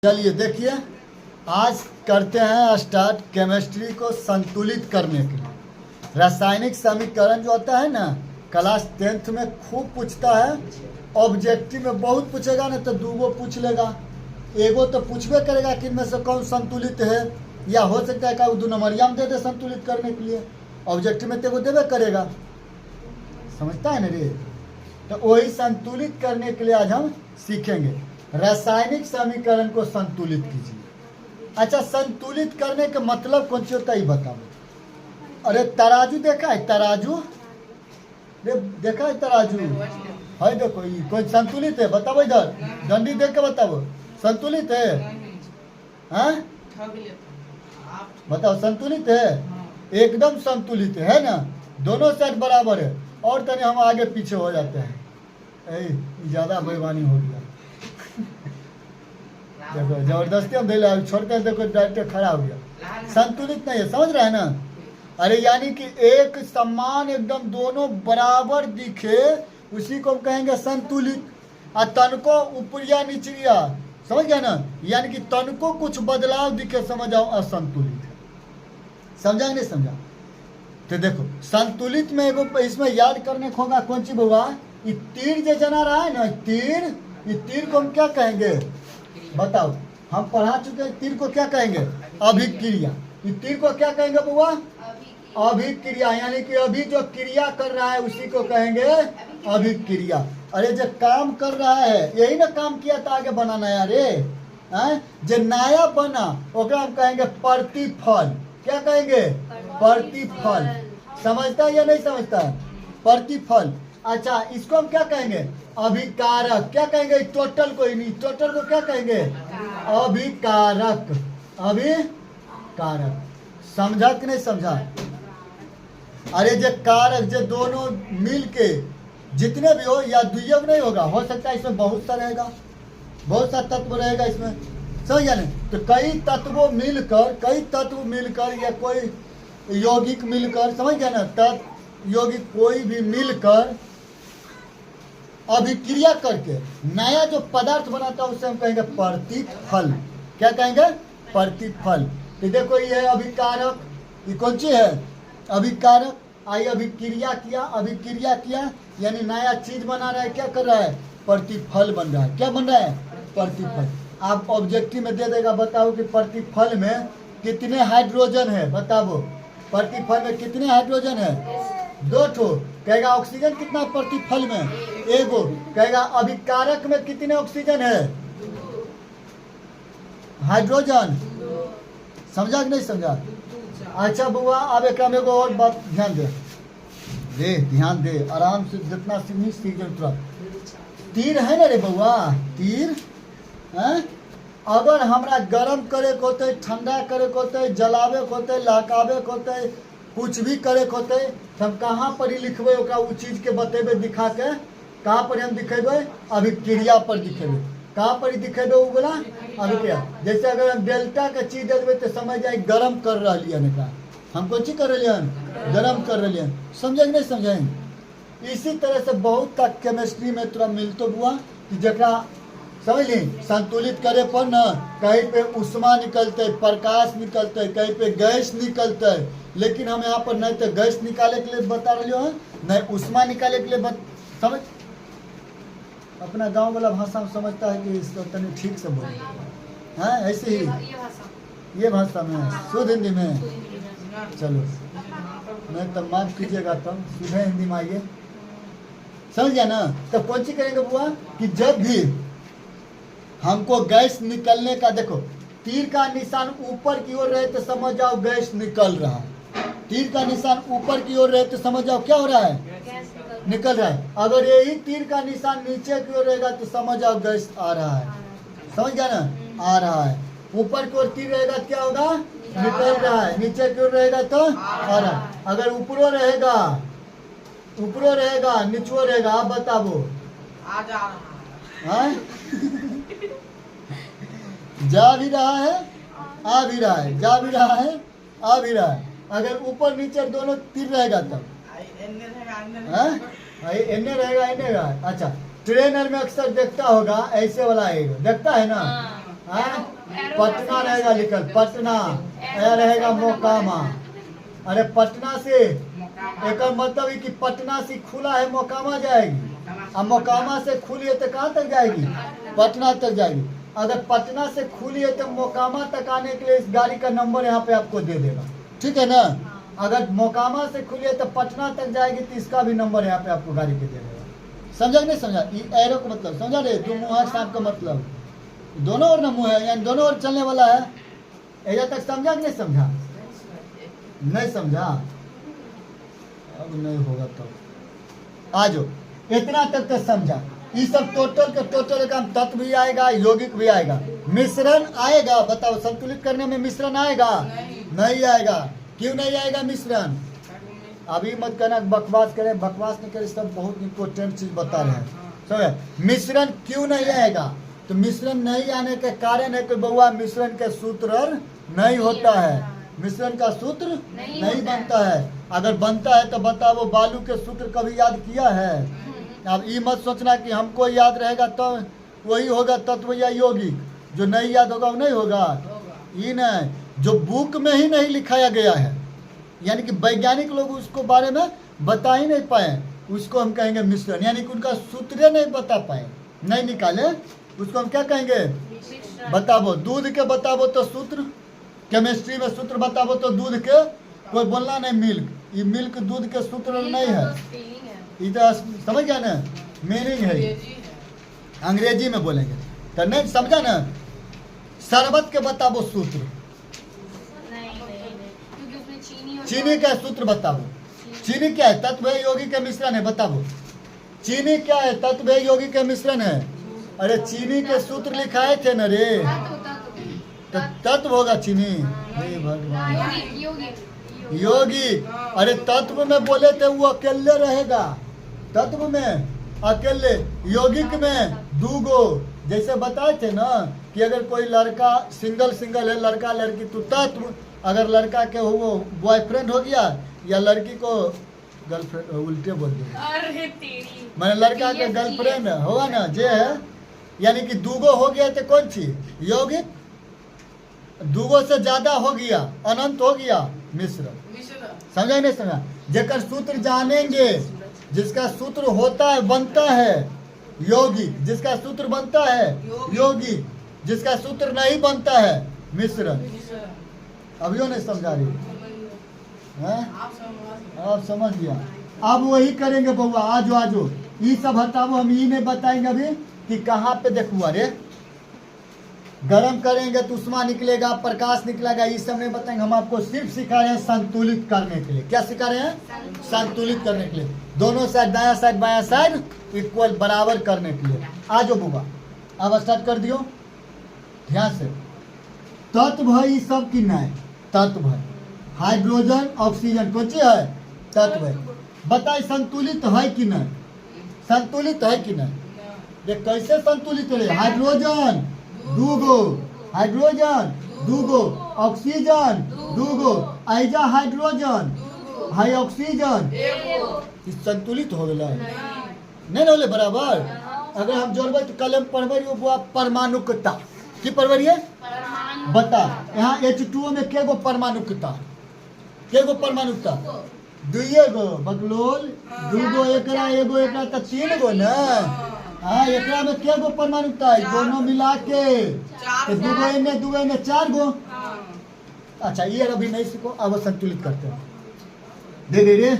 चलिए देखिए, आज करते हैं स्टार्ट केमिस्ट्री को संतुलित करने के लिए। रासायनिक समीकरण जो होता है ना, क्लास 10th में खूब पूछता है। ऑब्जेक्टिव में बहुत पूछेगा ना तो दूगो पूछ लेगा, एगो तो पूछबे करेगा कि इनमें से कौन संतुलित है, या हो सकता है कि 2 नंबरिया में दे दे संतुलित करने के लिए। ऑब्जेक्टिव में तो एगो देवे करेगा, समझता है ना रे। तो वही संतुलित करने के लिए आज हम सीखेंगे। रासायनिक समीकरण को संतुलित कीजिए। अच्छा, संतुलित करने का मतलब कौन सी होता है ये बताओ। अरे तराजू देखा है? तराजू देखा है? तराजू है, देखो ये कोई संतुलित है? बताओ इधर, डंडी देख के बताओ, संतुलित है? हाँ बताओ, संतुलित है? एकदम संतुलित है ना, दोनों साइड बराबर है। और तने हम आगे पीछे हो जाते हैं, ज्यादा बेईमानी हो गया। देखो जबरदस्ती हम दे छोड़ते हैं, देखो डायरेक्ट खड़ा हो गया। संतुलित नहीं है, समझ रहे हैं ना। अरे यानी कि एक समान एकदम दोनों बराबर दिखे, उसी को हम कहेंगे संतुलित। और तन को ऊपरिया निचरिया, समझ गए ना, यानी कि तन को कुछ बदलाव दिखे, समझ आओ असंतुलित है। समझा नहीं समझा? तो देखो संतुलित में एगो इसमें याद करने को होगा कौन सी बउआ, ये तीर जो जना रहा है ना, तीर, ये तीर को हम क्या कहेंगे बताओ? हम पढ़ा चुके हैं, तीर को क्या कहेंगे? अभिक्रिया। ये तीर को क्या कहेंगे बुआ? अभिक्रिया। यानी कि अभी जो क्रिया कर रहा है उसी को कहेंगे अभिक्रिया। अरे जो काम कर रहा है, यही ना काम किया था आगे बना नया रे, जो नया बना ओकरा हम कहेंगे प्रतिफल। क्या कहेंगे? प्रतिफल। समझता है या नहीं समझता? प्रतिफल। अच्छा, इसको हम क्या कहेंगे? अभिकारक। क्या कहेंगे? टोटल को ही नहीं, टोटल को क्या कहेंगे? अभिकारक। अभिकारक। समझा कि नहीं समझा? अरे जो कारक जो दोनों मिल के जितने भी हो, या द्वियोग नहीं होगा, हो सकता है इसमें बहुत सा रहेगा, बहुत सा तत्व रहेगा इसमें, समझ गया नहीं। तो कई तत्व मिलकर या कोई यौगिक मिलकर, समझ गया ना, तत्व यौगिक कोई भी मिलकर अभिक्रिया करके नया जो पदार्थ बनाता है उसे हम कहेंगे प्रतिफल। क्या कहेंगे? प्रतिफल। तो देखो ये है अभिकारक, ये कौन सी है? अभिकारक। आई अभिक्रिया किया यानी नया चीज बना रहा है, क्या कर रहा है? प्रतिफल बन रहा है। क्या बन रहा है? प्रतिफल। आप ऑब्जेक्टिव में दे देगा, बताओ कि प्रतिफल में कितने हाइड्रोजन है, बताओ। प्रतिफल में कितने हाइड्रोजन है? 2 ठो। कहेगा ऑक्सीजन कितना प्रतिफल में? एगो। कहेगा अभिकारक में कितने ऑक्सीजन है? हाइड्रोजन। समझा कि नहीं समझा? अच्छा बुआ, अब एक को और बात ध्यान ध्यान दे आराम से, जितना सीख जाए तुरंत। तीर है ना रे बउआ, तीर है। अगर हमरा गरम करे को होते, ठंडा करे को होते, जलावे को होते, लहकावे को होते, कुछ भी करे को होते, तो हम कहाँ पर ही लिखबे ओकरा, वो चीज के बतेबे दिखा के। कहाँ पर हम दिखेबे? अभिक्रिया पर दिखेबे। कहाँ पर ही दिखेबे वो बोला? अभिक्रिया। जैसे अगर हम डेल्टा का चीज दे देवे तो समझ जाए गरम कर रही है। हम कौन चीज कर रही है? गरम कर रही है। समझे नहीं समझे? इसी तरह से बहुत का केमिस्ट्री में तुरा मिलतो बुआ कि जरा समझ ली, संतुलित करे पर न कहीं पे उष्मा निकलते, प्रकाश निकलते, कहीं पे गैस निकलते। लेकिन हम यहाँ पर नहीं तो गैस निकाले के लिए बता रहे हो, नहीं उष्मा निकाले के लिए समझ। अपना गांव वाला भाषा में समझता है कि इसको तनी ठीक से बोले, हाँ ऐसे ही ये भाषा में, शुद्ध हिंदी में। चलो नहीं तो माफ कीजिएगा, तब सीधे हिंदी में आइए, समझ गया ना। तब कौन सी करेंगे बुआ कि जब भी हमको गैस निकलने का, देखो तीर का निशान ऊपर की ओर रहे तो समझ जाओ गैस निकल रहा है। तीर का निशान ऊपर की ओर रहे तो समझ जाओ क्या हो रहा है? निकल रहा है। अगर यही तीर का निशान नीचे की ओर रहेगा तो समझ जाओ गैस आ रहा है। समझ गया ना? आ रहा है। ऊपर की ओर तीर रहेगा तो क्या होगा? निकल रहा है। नीचे की ओर रहेगा तो आ रहा है। अगर ऊपरो रहेगा नीचो रहेगा, आप बताओ। आ जा रहा है, जा भी रहा है, आ भी रहा है, जा भी रहा है, आ भी रहा है। अगर ऊपर नीचे दोनों तीर रहेगा तब एने रहेगा। अच्छा, ट्रेनर में अक्सर देखता होगा ऐसे वाला आएगा, देखता है ना। हाँ? पटना रहेगा लिखल, पटना, यह रहेगा मोकामा। अरे पटना से एक मतलब है कि पटना से खुला है मोकामा जाएगी, अब मोकामा से खुली है तो कहाँ तक जाएगी? पटना तक जाएगी। अगर पटना से खुली है तो मोकामा तक आने के लिए इस गाड़ी का नंबर यहाँ पे आपको दे देगा, ठीक है ना। अगर मोकामा से खुली है तो पटना तक जाएगी तो इसका भी नंबर यहाँ पे आपको गाड़ी के दे देगा। समझा नहीं समझा? एरो का मतलब समझा रहे? दो मुहार सांप का मतलब दोनों ओर न मुँह है, यानी दोनों ओर चलने वाला है। ऐसा तक समझा कि नहीं समझा? नहीं समझा? अब नहीं होगा तो आ जाओ, इतना तक तो समझा। ये सब टोटल का टोटल काम तत्व भी आएगा, यौगिक भी आएगा, मिश्रण आएगा। बताओ संतुलित करने में मिश्रण आएगा? नहीं आएगा। क्यों नहीं आएगा मिश्रण? अभी मत कहना बकवास करें, बकवास नहीं करें, सब बहुत इंपॉर्टेंट चीज बता रहे हैं। समझे? मिश्रण क्यों नहीं आएगा? तो मिश्रण नहीं आने के कारण है कि बउआ मिश्रण के सूत्र नहीं होता है, मिश्रण का सूत्र नहीं बनता है। अगर बनता है तो बताओ बालू के सूत्र कभी याद किया है? अब ये मत सोचना कि हमको याद रहेगा तो वही होगा तत्व या यौगिक, जो नहीं याद होगा वो नहीं होगा। ये नहीं, जो बुक में ही नहीं लिखाया गया है, यानी कि वैज्ञानिक लोग उसको बारे में बता ही नहीं पाए, उसको हम कहेंगे मिश्रण। यानी कि उनका सूत्र नहीं बता पाए, नहीं निकाले, उसको हम क्या कहेंगे? बताबो। दूध के बताबो तो सूत्र, केमिस्ट्री में सूत्र बताबो तो दूध के कोई बोलना नहीं मिल्क, ये मिल्क दूध के सूत्र नहीं है। ये तो समझ गया ना, मीनिंग है, अंग्रेजी में बोलेंगे तो नहीं समझा ना। शरबत के बताबो सूत्र, चीनी का सूत्र बताओ। चीनी क्या है? तत्व है, यौगिक के मिश्रण है। बताओ चीनी क्या है? तत्व है, यौगिक के मिश्रण है। अरे चीनी के सूत्र लिखाए थे न रे, तो तत्व होगा चीनी। हे भगवान, यौगिक। अरे तत्व में बोले थे वो अकेले रहेगा, तत्व में अकेले, यौगिक में दूगो। जैसे बताए थे ना कि अगर कोई लड़का सिंगल सिंगल है, लड़का लड़की, तो तत्व। अगर लड़का के वो बॉयफ्रेंड हो गया या लड़की को गर्लफ्रेंड, उल्टे बोल दिया, मैंने लड़का के गर्लफ्रेंड होगा ना जे है, यानी कि दूगो हो गया तो कौन सी? यौगिक। दूगो से ज्यादा हो गया, अनंत हो गया, मिश्रण। समझा नहीं समझा? जेकर सूत्र जानेंगे, जिसका सूत्र होता है बनता है यौगिक, जिसका सूत्र बनता है यौगिक, जिसका सूत्र नहीं बनता है मिश्रण। अभियो नहीं समझा रही है? आप समझ गया। अब वही करेंगे बउआ, आजो आजो, ये सब हटाओ। हम ये नहीं बताएंगे अभी कि कहाँ पे देखो। अरे गरम करेंगे तो उष्मा निकलेगा, प्रकाश निकलेगा, ये सब नहीं बताएंगे। हम आपको सिर्फ सिखा रहे हैं संतुलित करने के लिए। क्या सिखा रहे हैं? संतुलित करने के लिए, दोनों साइड, दायां साइड बायां साइड इक्वल बराबर करने के लिए। आजो बुआ, अब स्टार्ट कर दियो ध्यान से। तत्व है, ये सब की नहीं तत्व है। हाइड्रोजन ऑक्सीजन कौन चीज है? तत्व है। बताइए संतुलित है कि नहीं? संतुलित है कि नहीं? ये कैसे संतुलित है? हाइड्रोजन दूगो, हाइड्रोजन दूगो, ऑक्सीजन दूगो, ऐजा हाइड्रोजन हाई ऑक्सीजन, संतुलित हो गया नहीं ना? बराबर। अगर हम जोड़बे तो कल पढ़बे परमाणुकता की पढ़बे है। बता यहाँ H2O में के गो परमाणुकता? के गो परमाणुकता? दुइये गो। बगलोल दूगो, एकरा एगो, एकरा तो तीन गो ना। हाँ, एकरा में के गो परमाणुकता है? दोनों मिला के तो दूगो इन्हें दूगो इन्हें, चार गो। अच्छा ये अभी नहीं सीखो, अब संतुलित करते हैं। दे दे रे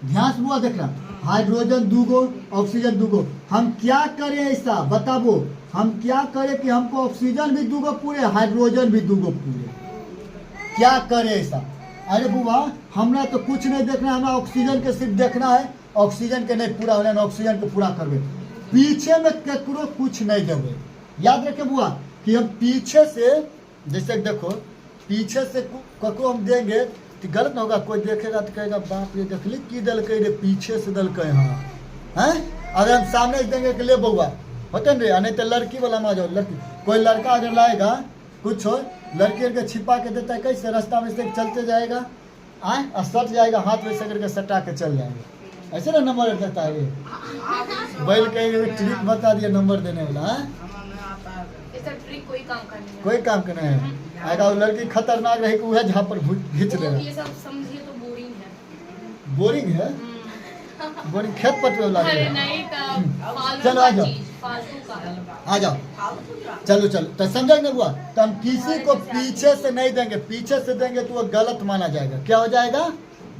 ध्यान से बुआ देखना। हाइड्रोजन दूगो, ऑक्सीजन दूगो। हम क्या करें ऐसा बताबो? हम क्या करें कि हमको ऑक्सीजन भी दूगो पूरे, हाइड्रोजन भी दूगो पूरे? क्या करें ऐसा? अरे बुआ हमरा तो कुछ नहीं देखना, हमें ऑक्सीजन के सिर्फ देखना है। ऑक्सीजन के नहीं पूरा होना, ऑक्सीजन को पूरा करवे, पीछे में केकरो कुछ नहीं देवे। याद रखे बुआ कि हम पीछे से, जैसे देखो पीछे से कको हम देंगे तो गलत ना होगा। कोई देखेगा तो कहेगा बाप रे देखली की दल रे, पीछे से दल कहे। हाँ हैं? अगर हम सामने से देंगे कि ले बउआ होते रे, नहीं तो लड़की वाला में जाओ। लड़की कोई लड़का अगर लाएगा कुछ हो, लड़की के छिपा के देता है, कैसे रास्ता में से चलते जाएगा, आए और सट जाएगा, हाथ में से करके सटा के चल जाएगा। ऐसे ना नंबर देता है ये। बैल कहेंगे ट्रिक बता दिया नंबर देने वाला। काम का नहीं है। कोई काम के नहीं है। आएगा वो लड़की खतरनाक रही कि वह जहाँ पर घींच वो लेगा। ये सब समझिए तो बोरिंग है। बोरिंग है, बोरिंग खेत पटवे वाला अरे है। नहीं तो फालतू चलो, आ का जाओ। चीज, फालतू का। आ जाओ, चलो चलो, तो समझ नहीं हुआ। तो हम किसी को पीछे से नहीं देंगे, पीछे से देंगे तो वो गलत माना जाएगा। क्या हो जाएगा?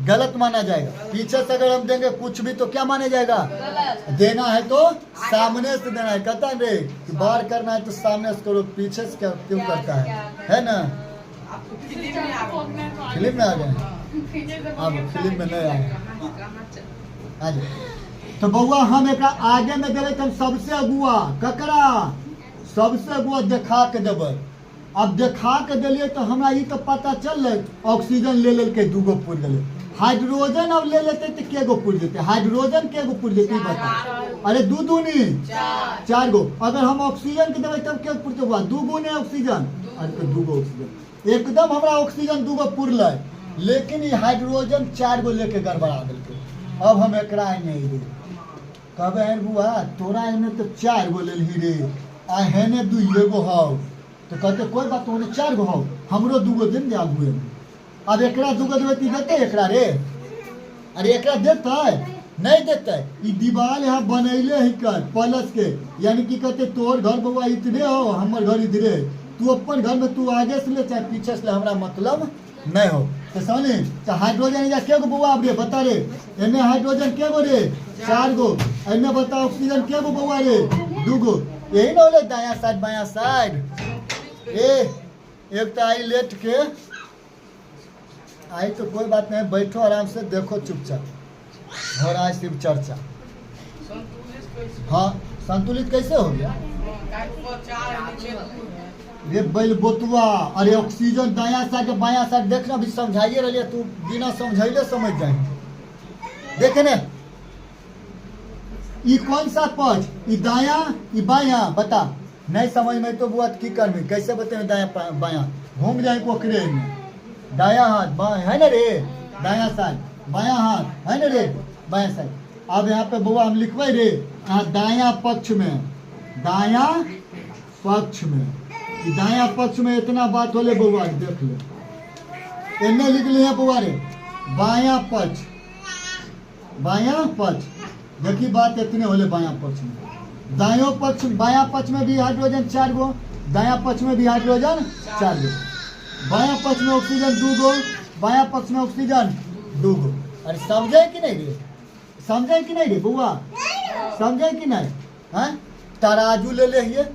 गलत माना जाएगा। पीछे से अगर हम देंगे कुछ भी तो क्या माना जाएगा? गलत। देना है तो सामने से देना है। कहता है रे कि बाहर करना है तो सामने से करो, पीछे से क्या क्यों करता है ना? फिल्म में आ गए? अब फिल्म में नहीं आए। आ जाओ। तो बउआ हम एक आगे में देवे तो हम सबसे अगुआ ककरा, सबसे अगुआ देखा के देवे। अब देखा के दिलिए तो हमरा ई तो पता चल ऑक्सीजन ले के दूगो पुर गए। हाइड्रोजन अब ले लेते तो के गो पुर जेते? हाइड्रोजन के गो पुर जेते बता? अरे दू दूनी चार गो। अगर हम ऑक्सीजन के देवे तब के पुरते हुआ? दू गुने ऑक्सीजन। अरे तो दूगो ऑक्सीजन एकदम हमरा ऑक्सीजन दूगो पुरल, लेकिन ये हाइड्रोजन चार गो लेके गड़बड़ा दिलके। अब हम एकरा नहीं दे कहबे है बुआ तोरा एने तो चार गो लेलही रे, आ हेने दू एगो हाउ। तो कहते कोई बात तो चार गो हाउ, हमरो दूगो दिन दे आगुए। अब एकरा दूगो देवे ती देते एकरा रे? अरे एकरा देते? नहीं देते। ई दीवार यहाँ बनैले ही कर प्लस के, यानी कि कहते तोर घर बउआ इतने हो, हमर घर इधरे। तू अपन घर में तू आगे से ले चाहे पीछे से ले, हमरा मतलब नहीं हो। तो समझे? तो हाइड्रोजन या के गो बउआ रे बता रे? एने हाइड्रोजन के गो रे? चार गो। एने बता ऑक्सीजन के गो बउआ रे? दूगो। यही ना होले दायां साइड बायां साइड। एक तो आई लेट के आई तो कोई बात नहीं, बैठो आराम से, देखो चुपचाप, हो रहा है शिव चर्चा। हाँ संतुलित कैसे हो गया? ये बैल बोतुआ। अरे ऑक्सीजन दायां साइड बायां साइड देखना भी समझाइए रहिए, तू बिना समझाइले समझ जाए। देखे ने ई कौन सा पक्ष? ई दाया ई बाया? बता। नहीं समझ में तो बुआ की करमी कैसे बते? दाया बाया घूम जाए कोकरे में। दाया हाथ बाया है ना रे, दाया साइड, बाया हाथ है ना रे, बाया साइड। अब यहाँ पे बुआ हम लिखवे रे, यहाँ दाया पक्ष में, दाया पक्ष में, दाया पक्ष में इतना बात होले बुआ देख ले। इन्हें लिख लिया बुआ रे बाया पक्ष, बाया पक्ष। देखी बात इतने होले बाया पक्ष में। दायों पक्ष, बाया पक्ष में भी हाइड्रोजन चार गो, दाया पक्ष में भी हाइड्रोजन चार गो। बाया पक्ष में ऑक्सीजन दूगो, बाया पक्ष में ऑक्सीजन दूगो। अरे समझे कि नहीं रे? समझे कि नहीं रे बुआ? समझे कि नहीं? हैं? तराजू ले ले ये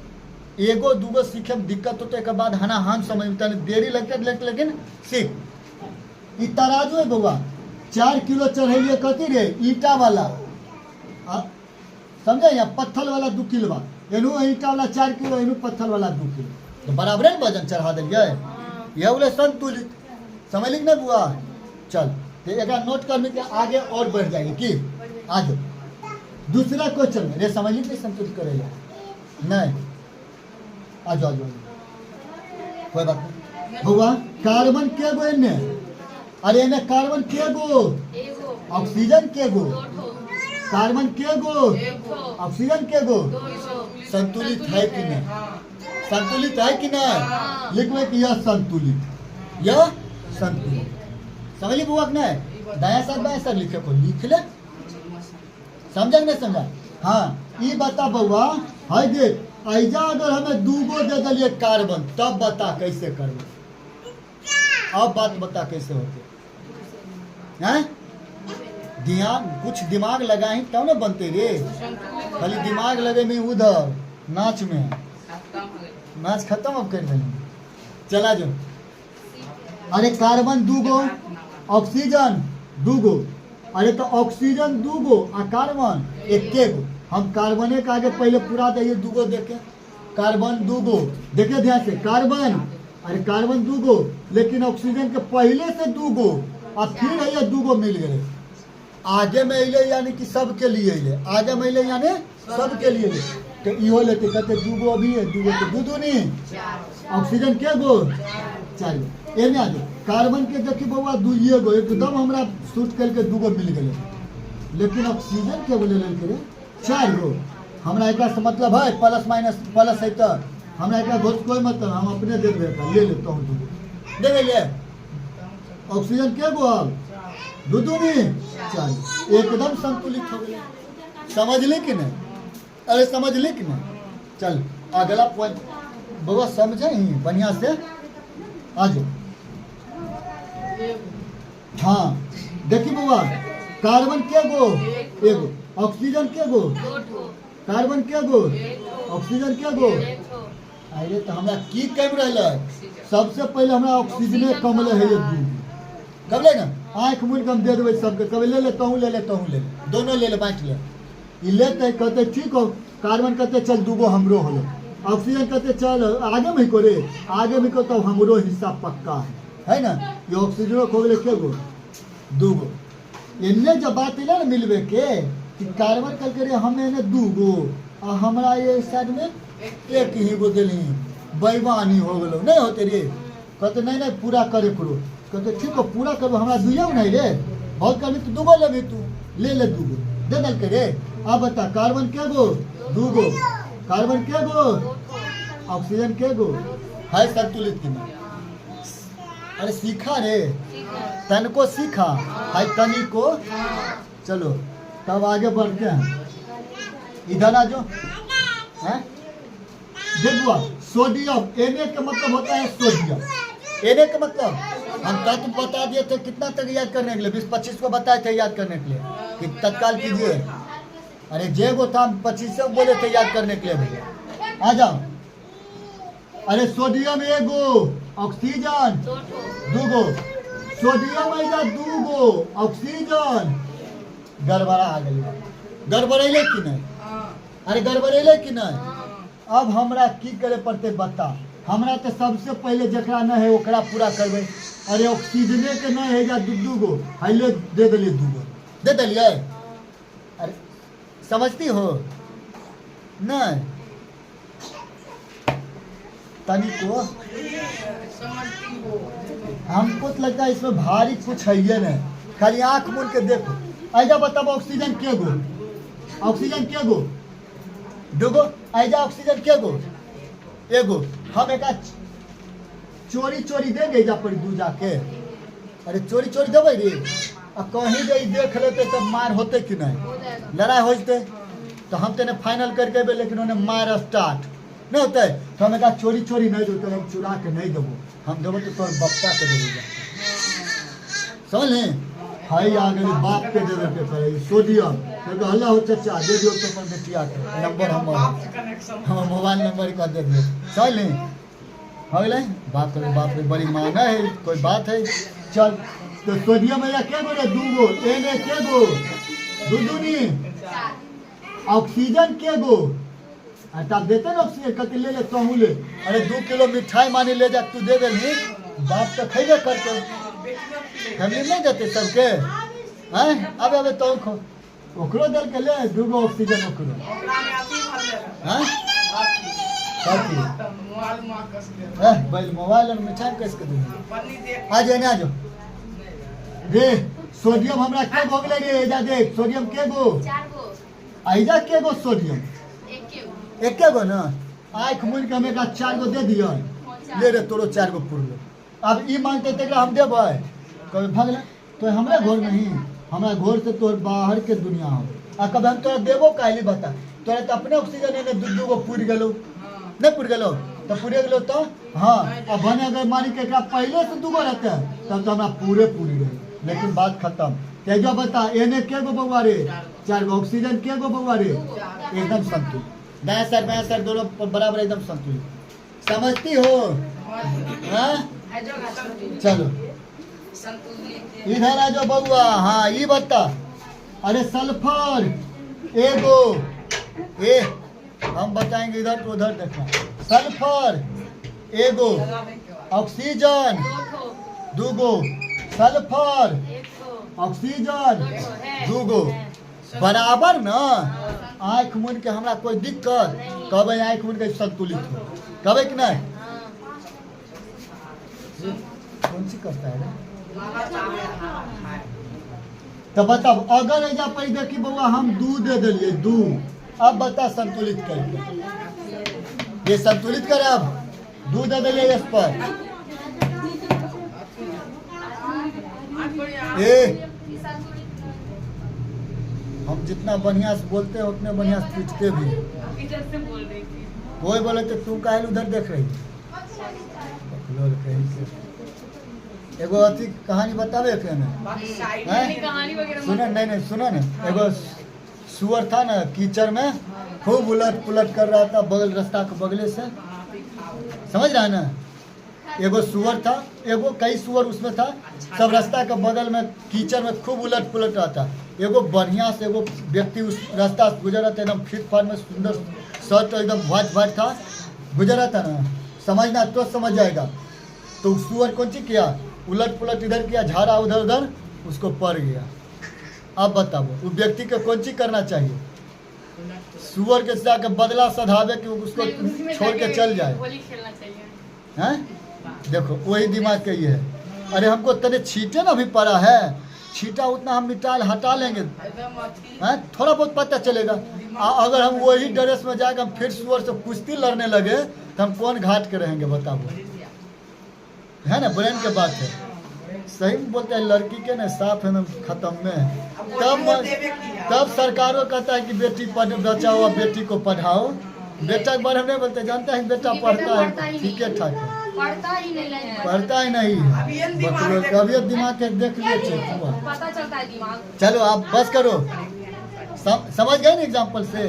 एगो दूगो सीखे में दिक्कत होते एक बाद हना हम समझ में देरी लगते लेकिन सीख। ई तराजू है बुआ, 4 किलो चढ़ेलिए कथी रे? ईटा वाला। समझे? या पत्थर वाला 2 किलो बा, एनू ईटा वाला 4 किलो, एनू पत्थर वाला 2 किलो, तो बराबर वजन चढ़ा दिलिए। यह बोले संतुलित। समझ लिख नहीं बुआ? चल तो एक नोट करने के आगे और बढ़ जाएगी कि आज दूसरा क्वेश्चन रे समझ लिख संतुलित करेगा नहीं। आ जाओ कोई बात नहीं बुआ। कार्बन के गो इन्ने? अरे इन्हें कार्बन के गो? ऑक्सीजन के गो? कार्बन के गो? ऑक्सीजन के गो? संतुलित है कि नहीं? संतुलित है कि नहीं? लिखवे कि यह संतुलित, यह संतुलित। समझ ली बुआ नहीं? दाया साइड बाया साइड लिखे को लिख ले। समझा नहीं समझा? हाँ ये बता बउआ, है देख ऐजा अगर हमें दूगो दे दिलिए कार्बन तब बता कैसे करबे? अब बात बता कैसे होते हैं? ध्यान कुछ दिमाग लगाही तब ना बनते रे। खाली दिमाग लगे में उधर नाच में, नाच खत्म अब कर देंगे। चला जो। अरे कार्बन दूगो, ऑक्सीजन दूगो। अरे तो ऑक्सीजन दूगो आ कार्बन एके गो। हम कार्बने के आगे पहले पूरा दिए दूगो देखे। कार्बन दूगो देखे ध्यान से, कार्बन अरे कार्बन दूगो, लेकिन ऑक्सीजन के पहले से दूगो और फिर ये दूगो मिल गए। आगे में अले यानी कि सबके लिए अले, आगे में अले यानी सबके लिए अले। तो इहो लेते कहते दूगो अभी है, दूगो तो दू दू नहीं। ऑक्सीजन के गो? 4 गो। एने आगे कार्बन के देखी बउआ 2 गो, एकदम हमरा शूट करके दूगो मिल गए। लेकिन ऑक्सीजन के बोले लेके 4 गो। हमरा एक मतलब है प्लस माइनस, प्लस है तो हमरा एकरा घोष कोई मतलब, हम अपने दे देता ले लेता हूँ दूगो दे ले। ऑक्सीजन के गो अब दूनी चार, एकदम संतुलित हो गया। समझ ले कि नहीं? अरे समझ ले कि नहीं? चल अगला पॉइंट बउआ समझे ही बढ़िया से आ जाओ। हाँ देखी बउआ, कार्बन के गो एगो, ऑक्सीजन के गो, कार्बन के गो, ऑक्सीजन के गो। अरे तो हमरा की कम रहा, सबसे पहले हमरा ऑक्सीजने कमले है एक दू कमले ना, आँख मूल के हम दे देवे सबके, कभी ले लेता हूँ ले लेता हूँ ले ले, दोनों ले ले बांट ले। ये लेते कहते ठीक हो, कार्बन कहते चल दूगो हमरो होलो, ऑक्सीजन कहते चल आगे में को रे, आगे में को तो हमरो हिस्सा पक्का है ना। ये ऑक्सीजन खो गए के गो दूगो, इन्ने जब बात ना मिलवे के कि कार्बन कल करे हमें ने दूगो और हमरा ये साइड में एक ही गो दिली, बेईमानी हो गलो नहीं होते रे। कहते नहीं नहीं पूरा करे करो, कहते ठीक हो पूरा करो, हमरा दुइया नहीं रे, बहुत करनी तो दूगो ले तू ले ले दूगो दे दल के रे। अब बता कार्बन के गो दूगो, कार्बन के गो, ऑक्सीजन के गो, है संतुलित की नहीं। अरे सीखा रे, तन को सीखा है तनी को। चलो तब आगे बढ़ते हैं, इधर आ जाओ। देखो सोडियम, Na का मतलब होता है सोडियम, Na का मतलब हम तत्व बता दिए थे कितना तक याद करने के लिए, 20-25 को बताए थे याद करने के लिए कि तत्काल कीजिए। अरे जे वो था 25 बोले थे याद करने के लिए भैया, आ जाओ। अरे सोडियम एगो, ऑक्सीजन दूगो, सोडियम एजा दूगो, ऑक्सीजन। गड़बड़ा आ गई, गड़बड़ेले कि नहीं? अरे गड़बड़ेले कि नहीं? अब हमरा की करे पड़ते बता, हमरा तो सबसे पहले जकरा न है ओकरा पूरा करबे। अरे ऑक्सीजने के न है जा दूगो, हाइले दे दिलिए दूगो, दे दिलिए। अरे समझती हो नहीं? तनी को हमको तो लगता है इसमें भारी कुछ है ये नहीं, खाली आंख मूंद के देखो। ऐजा बताओ ऑक्सीजन के गो, ऑक्सीजन के गो दूगो, ऐजा ऑक्सीजन के गो एगो। हम एक चोरी चोरी देंगे जा पर दू जाके, अरे चोरी चोरी देवे रे, अब कहीं जे देख लेते तब मार होते कि नहीं, लड़ाई होते तो हम तेने फाइनल करके भी, लेकिन उन्हें मार स्टार्ट नहीं होता है। तो हमें कहा चोरी चोरी नहीं देते, हम चुरा के नहीं देवो, हम देवो तो तोर बप्पा के देवे जा, समझ लें। हाई आ गए बाप के देवे के करे सोडियम, तो हल्ला हो चाचा दे दियो तो पर बेटिया के नंबर हम मोबाइल नंबर का दे दियो, समझ लें। हो गए बाप रे बड़ी माना है, कोई बात है। चल तो सोडियम है क्या बोले दूगो, Na के गो दूनी, ऑक्सीजन के गो। तब देते ना ऑक्सीजन कहते ले ले तो हूँ ले। अरे 2 किलो मिठाई मानी ले जा तू दे दे, बाप तो खेबे करते, फैमिली नहीं देते सबके हैं। अब तो ओकरो दल के ले दूगो ऑक्सीजन ओकरो हैं बैल मोबाइल और मिठाई कैसे कर दूंगा। आ जाओ ना, आ जाओ रे। सोडियम हमरा के हो गले रे, एजा देख सोडियम के गो, आइजा के गो सोडियम एक गो ना। आँख मूंद के हमें 4 गो दे दियो, ले रे तोरो 4 गो पुरलो। अब ई मांगते थे हम देबै, कभी भगल तो हमरा घर में ही, हमरा घर से तोर बाहर के दुनिया हो। आ कभी हम तोरा देबो काहे बता, तोरा तो अपने ऑक्सीजन ने दू गो पूर गेलो नहीं पूर गेलो तो पूरे गेलो तो हाँ। अब बने अगर मानी के पहले से दूगो रहते तब तो हमरा पूरे पूरी गए, लेकिन बात खत्म। तेजा बता Na के गो बउआ रे, 4 गो, ऑक्सीजन के गो बउआ रे, एकदम संतुलित, दाएं सर दोनों बराबर एकदम संतुलित, समझती हो? हाँ चलो इधर आ जाओ बउआ। हाँ ये बता, अरे सल्फर एगो, ए हम बताएंगे इधर तो उधर देखना। सल्फर एगो, ऑक्सीजन दूगो, सल्फर ऑक्सीजन दूगो, बराबर ना। आँख मूंद के हमरा कोई दिक्कत, कहबे आँख मूंद के संतुलित हो, कहबे कि नहीं? कौन सी करता है तो बताओ। अगर ऐजा पर देखी बउआ हम दूध दे दिलिए, दूध अब बता संतुलित करके ये संतुलित करे अब दूध दे दिले इस पर ए हम जितना बढ़िया से बोलते हैं उतने बढ़िया से पीटते भी हैं। इधर से बोल रही थी। कोई बोले तो तू काहे उधर देख रही एगो अथी कहानी बतावे के ना मैंने कहानी वगैरह सुनो नहीं सुनो ना एगो सुअर था ना कीचड़ में खूब उलट पुलट कर रहा था बगल रास्ता के बगले से समझ रहा है ना एगो सुअर था एगो कई सुअर उसमें था सब रास्ता के बगल में कीचड़ में खूब उलट पुलट रहा था एगो बढ़िया से एगो व्यक्ति उस रास्ता से गुजर रहा था एकदम फिट फाट में सुंदर शर्ट एकदम व्हाइट व्हाइट था गुजर रहा था ना समझना तो समझ जाएगा तो सुअर कौन सी किया उलट पुलट इधर किया झाड़ा उधर उधर उसको पड़ गया। अब बताओ वो व्यक्ति को कौन सी करना चाहिए सुअर के जाके बदला सधावे कि उसको छोड़ के चल जाए होली खेलना चाहिए। हैं देखो वही दिमाग के ये है अरे हमको तने छीटे ना भी पड़ा है छीटा उतना हम मिटा हटा लेंगे हैं थोड़ा बहुत पता चलेगा अगर हम वही ड्रेस में जाकर हम फिर सुअर से कुश्ती लड़ने लगे तो हम कौन घाट के रहेंगे बताओ है ना ब्रेन के बात है सही में बोलते हैं लड़की के ना साफ है ना खत्म में तब सरकारों कहता है कि बेटी बचाओ बेटी को पढ़ाओ बेटा के बारे में नहीं बोलते जानता है बेटा पढ़ता है ठीक है ठाक है पढ़ता ही नहीं कभी दिमाग के देख लिए पता चलता है दिमाग। चलो आप बस करो समझ गए ना एग्जाम्पल से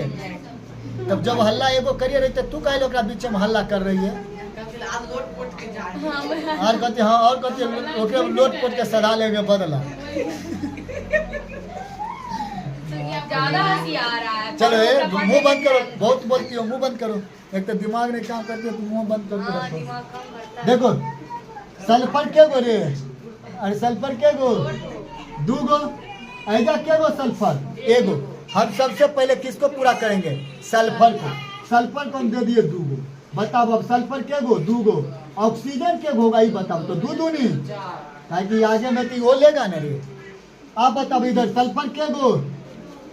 तब जब हल्ला एगो करिए रही तू कहे ओकरा बीच में हल्ला कर रही है और कहते हाँ और कहते ओकरे लोट पोट के सदा लेंगे बदला ज्यादा हंसी आ रहा है। चलो ये मुंह बंद करो बहुत बोलती हो मुंह बंद करो एक तो दिमाग नहीं काम करती है तो मुंह बंद करके हाँ, रखो दिमाग काम करता है। देखो सल्फर के गो रे अरे सल्फर के गो दू गो ऐसा के गो सल्फर एगो हम सबसे पहले किसको पूरा करेंगे सल्फर को हम दे दिए दू गो बताओ अब सल्फर के गो दू गो ऑक्सीजन के होगा ये बताओ तो दू नहीं ताकि आगे में तो वो लेगा ना रे आप बताओ इधर सल्फर के गो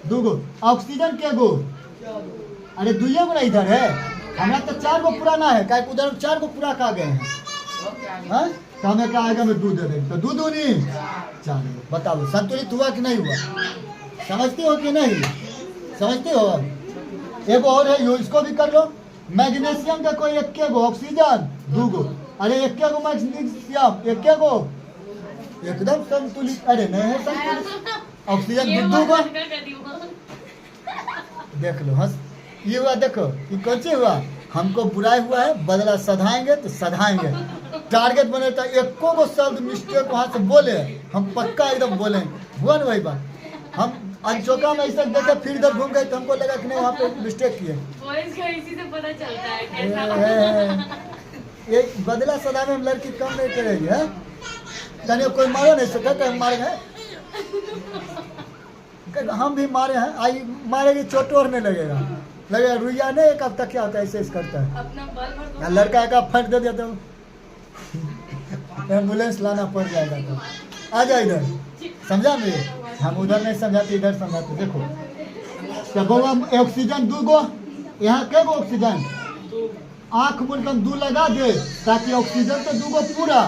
दू गो ऑक्सीजन के गो अरे दुइये गो ना इधर है हमारा तो 4 गो पुराना है क्या उधर 4 गो पूरा का गए हैं हाँ? तो हमें क्या आएगा मैं दूध दे देंगे तो दूध नहीं 4 गो बताओ संतुलित हुआ कि नहीं हुआ समझते हो कि नहीं समझते हो एक और है यो इसको भी कर लो मैग्नीशियम का कोई 1 गो ऑक्सीजन 2 गो अरे 1 गो मैग्नीशियम 1 गो एकदम संतुलित अरे नहीं है संतुलित ऑक्सीजन 2 गो देख लो हंस ये हुआ देखो ये कौन सी हुआ हमको बुराई हुआ है बदला सधाएंगे तो सधाएंगे टारगेट बने तो 1 गो शब्द मिस्टेक वहाँ से बोले हम पक्का एकदम बोले हुआ ना वही बात हम अनचोका में ऐसा देखे फिर इधर घूम गए तो हमको लगा कि नहीं वहाँ पे मिस्टेक किए वॉइस का इसी से पता चलता है कैसा ये बदला सदा में लड़की कम नहीं करेगी है तनियो कोई मारो नहीं सका कि हम मारे हैं हम भी मारे हैं आई मारेगी चोट और नहीं लगेगा रुइया नहीं एक अब तक क्या होता है ऐसे करता है अपना बल भर या लड़का का फट दे दिया तो एम्बुलेंस लाना पड़ जाएगा तो आ जाओ इधर समझा मेरे हम उधर नहीं समझाते इधर समझाते देखो तो बउआ ऑक्सीजन 2 गो यहाँ के गो ऑक्सीजन आँख मुड़ के 2 लगा दे ताकि ऑक्सीजन तो 2 गो पूरा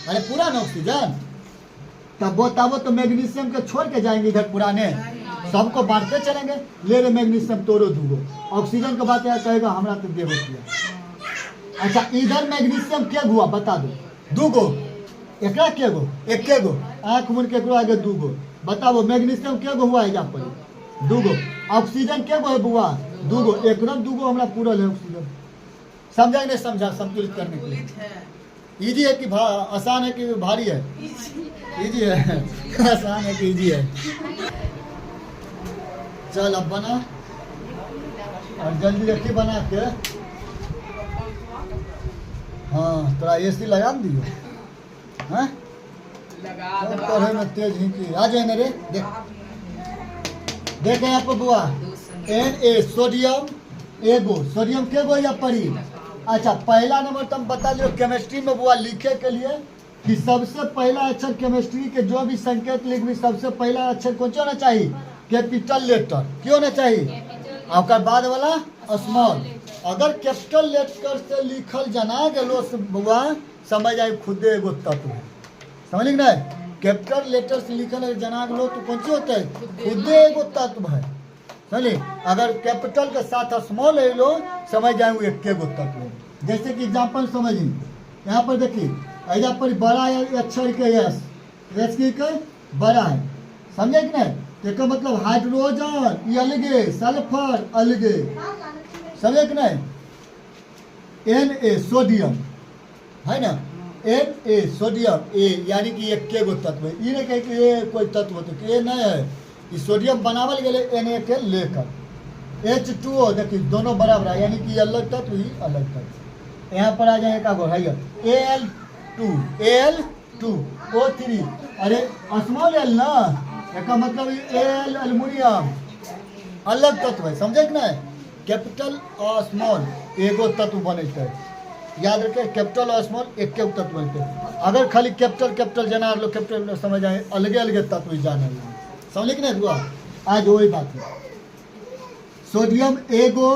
अरे पूरा ना ऑक्सीजन तब तो मैग्नीशियम के छोड़ के जाएंगे इधर पुराने सबको बांटते चलेंगे ले ले मैग्नीशियम तोड़ो 2 गो ऑक्सीजन का बात यार कहेगा हमारा तो देवो किया अच्छा इधर मैग्नीशियम क्या हुआ बता दो 2 गो एकरा के गो 1 गो आँख मुड़ के आगे 2 गो बताओ मैग्नीशियम के गो हुआ है यहाँ पर 2 गो ऑक्सीजन के गो है बुआ 2 गो एकदम 2 गो हमारा पूरा है ऑक्सीजन समझा नहीं समझा संतुलित करने के लिए इजी है कि आसान है कि भारी है इजी है आसान है कि इजी है चल अब बना और जल्दी जल्दी बना के हाँ थोड़ा एसी लगा दियो हाँ लगा में तेज ही की आ जाए ना रे देख यहाँ पर बुआ Na सोडियम एगो सोडियम के गो या पड़ी अच्छा पहला नंबर तुम बता लो केमिस्ट्री में बुआ लिखे के लिए कि सबसे पहला अक्षर केमिस्ट्री के जो भी संकेत लिख भी सबसे पहला अक्षर कौन होना चाहिए कैपिटल लेटर क्यों होना चाहिए और बाद वाला स्मॉल अगर कैपिटल लेटर से लिखल जना गेलो से बुआ समझ आई खुदे एगो तत्व है। समझ ना, कैपिटल लेटर से लिखल जना गेलो तो कौन सी होता है? खुदे एगो तत्व है। समझिए, अगर कैपिटल के साथ स्मॉल ले लो समझ जाए वो एक गो तत्व है। जैसे कि एग्जाम्पल समझिए, यहाँ पर देखिए ऐसा पर बड़ा है अक्षर के यस, यस की के बड़ा है, समझे कि नहीं? इसका मतलब हाइड्रोजन ये अलगे, सल्फर अलगे, समझे कि नहीं? Na सोडियम है ना, Na सोडियम ए यानी कि एक के गो तत्व है। ये नहीं कहे कि ये कोई तत्व होते कि ये नहीं है, ये सोडियम बनावल गए Na के लेकर। H2O देखिए दोनों बराबर है, यानी कि अलग तत्व ही अलग तत्व। यहाँ पर आ जाए का गो है Al2O3, अरे स्मॉल एल ना, इसका मतलब Al एल्युमिनियम अलग तत्व है। समझे कि नहीं? कैपिटल और स्मॉल एगो तत्व बने थे। याद रखे, कैपिटल और स्मॉल एक के तत्व बनते हैं। अगर खाली कैपिटल जना लो, कैपिटल समझ आए अलगे अलगे तत्व जाने समझे कि नहीं हुआ? आज वही बात है। सोडियम एगो,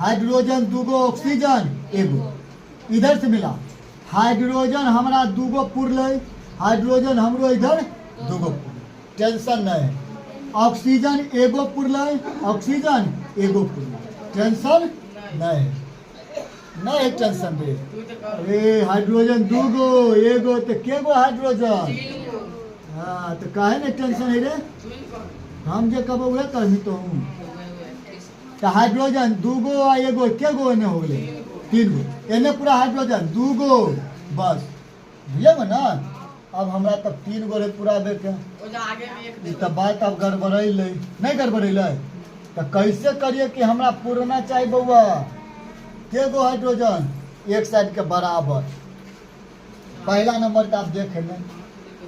हाइड्रोजन दूगो, ऑक्सीजन एगो, इधर से मिला हाइड्रोजन हमारा दूगो पुरल, हाइड्रोजन हमरो इधर दूगो पुरल, टेंशन नहीं है। ऑक्सीजन एगो पुरल, ऑक्सीजन एगो पुरल, टेंशन नहीं है, नहीं टेंशन रे। अरे हाइड्रोजन दूगो एगो तो के गो हाइड्रोजन, हाँ तो काहे नहीं टेंशन है रे? हम जो कब उहे करनी तो हूँ। तो हाइड्रोजन दूगो आ एगो के गो एने हो गए? तीन गो, एने पूरा हाइड्रोजन दूगो बस, बुझे ना? अब हमरा तब तीन गो रे पूरा देखे तो बात अब गड़बड़ैल नहीं गड़बड़ैल तो कैसे करिए कि हमरा पूरना चाहिए बउआ के गो हाइड्रोजन एक साइड के बराबर। पहला नंबर का आप देख लें,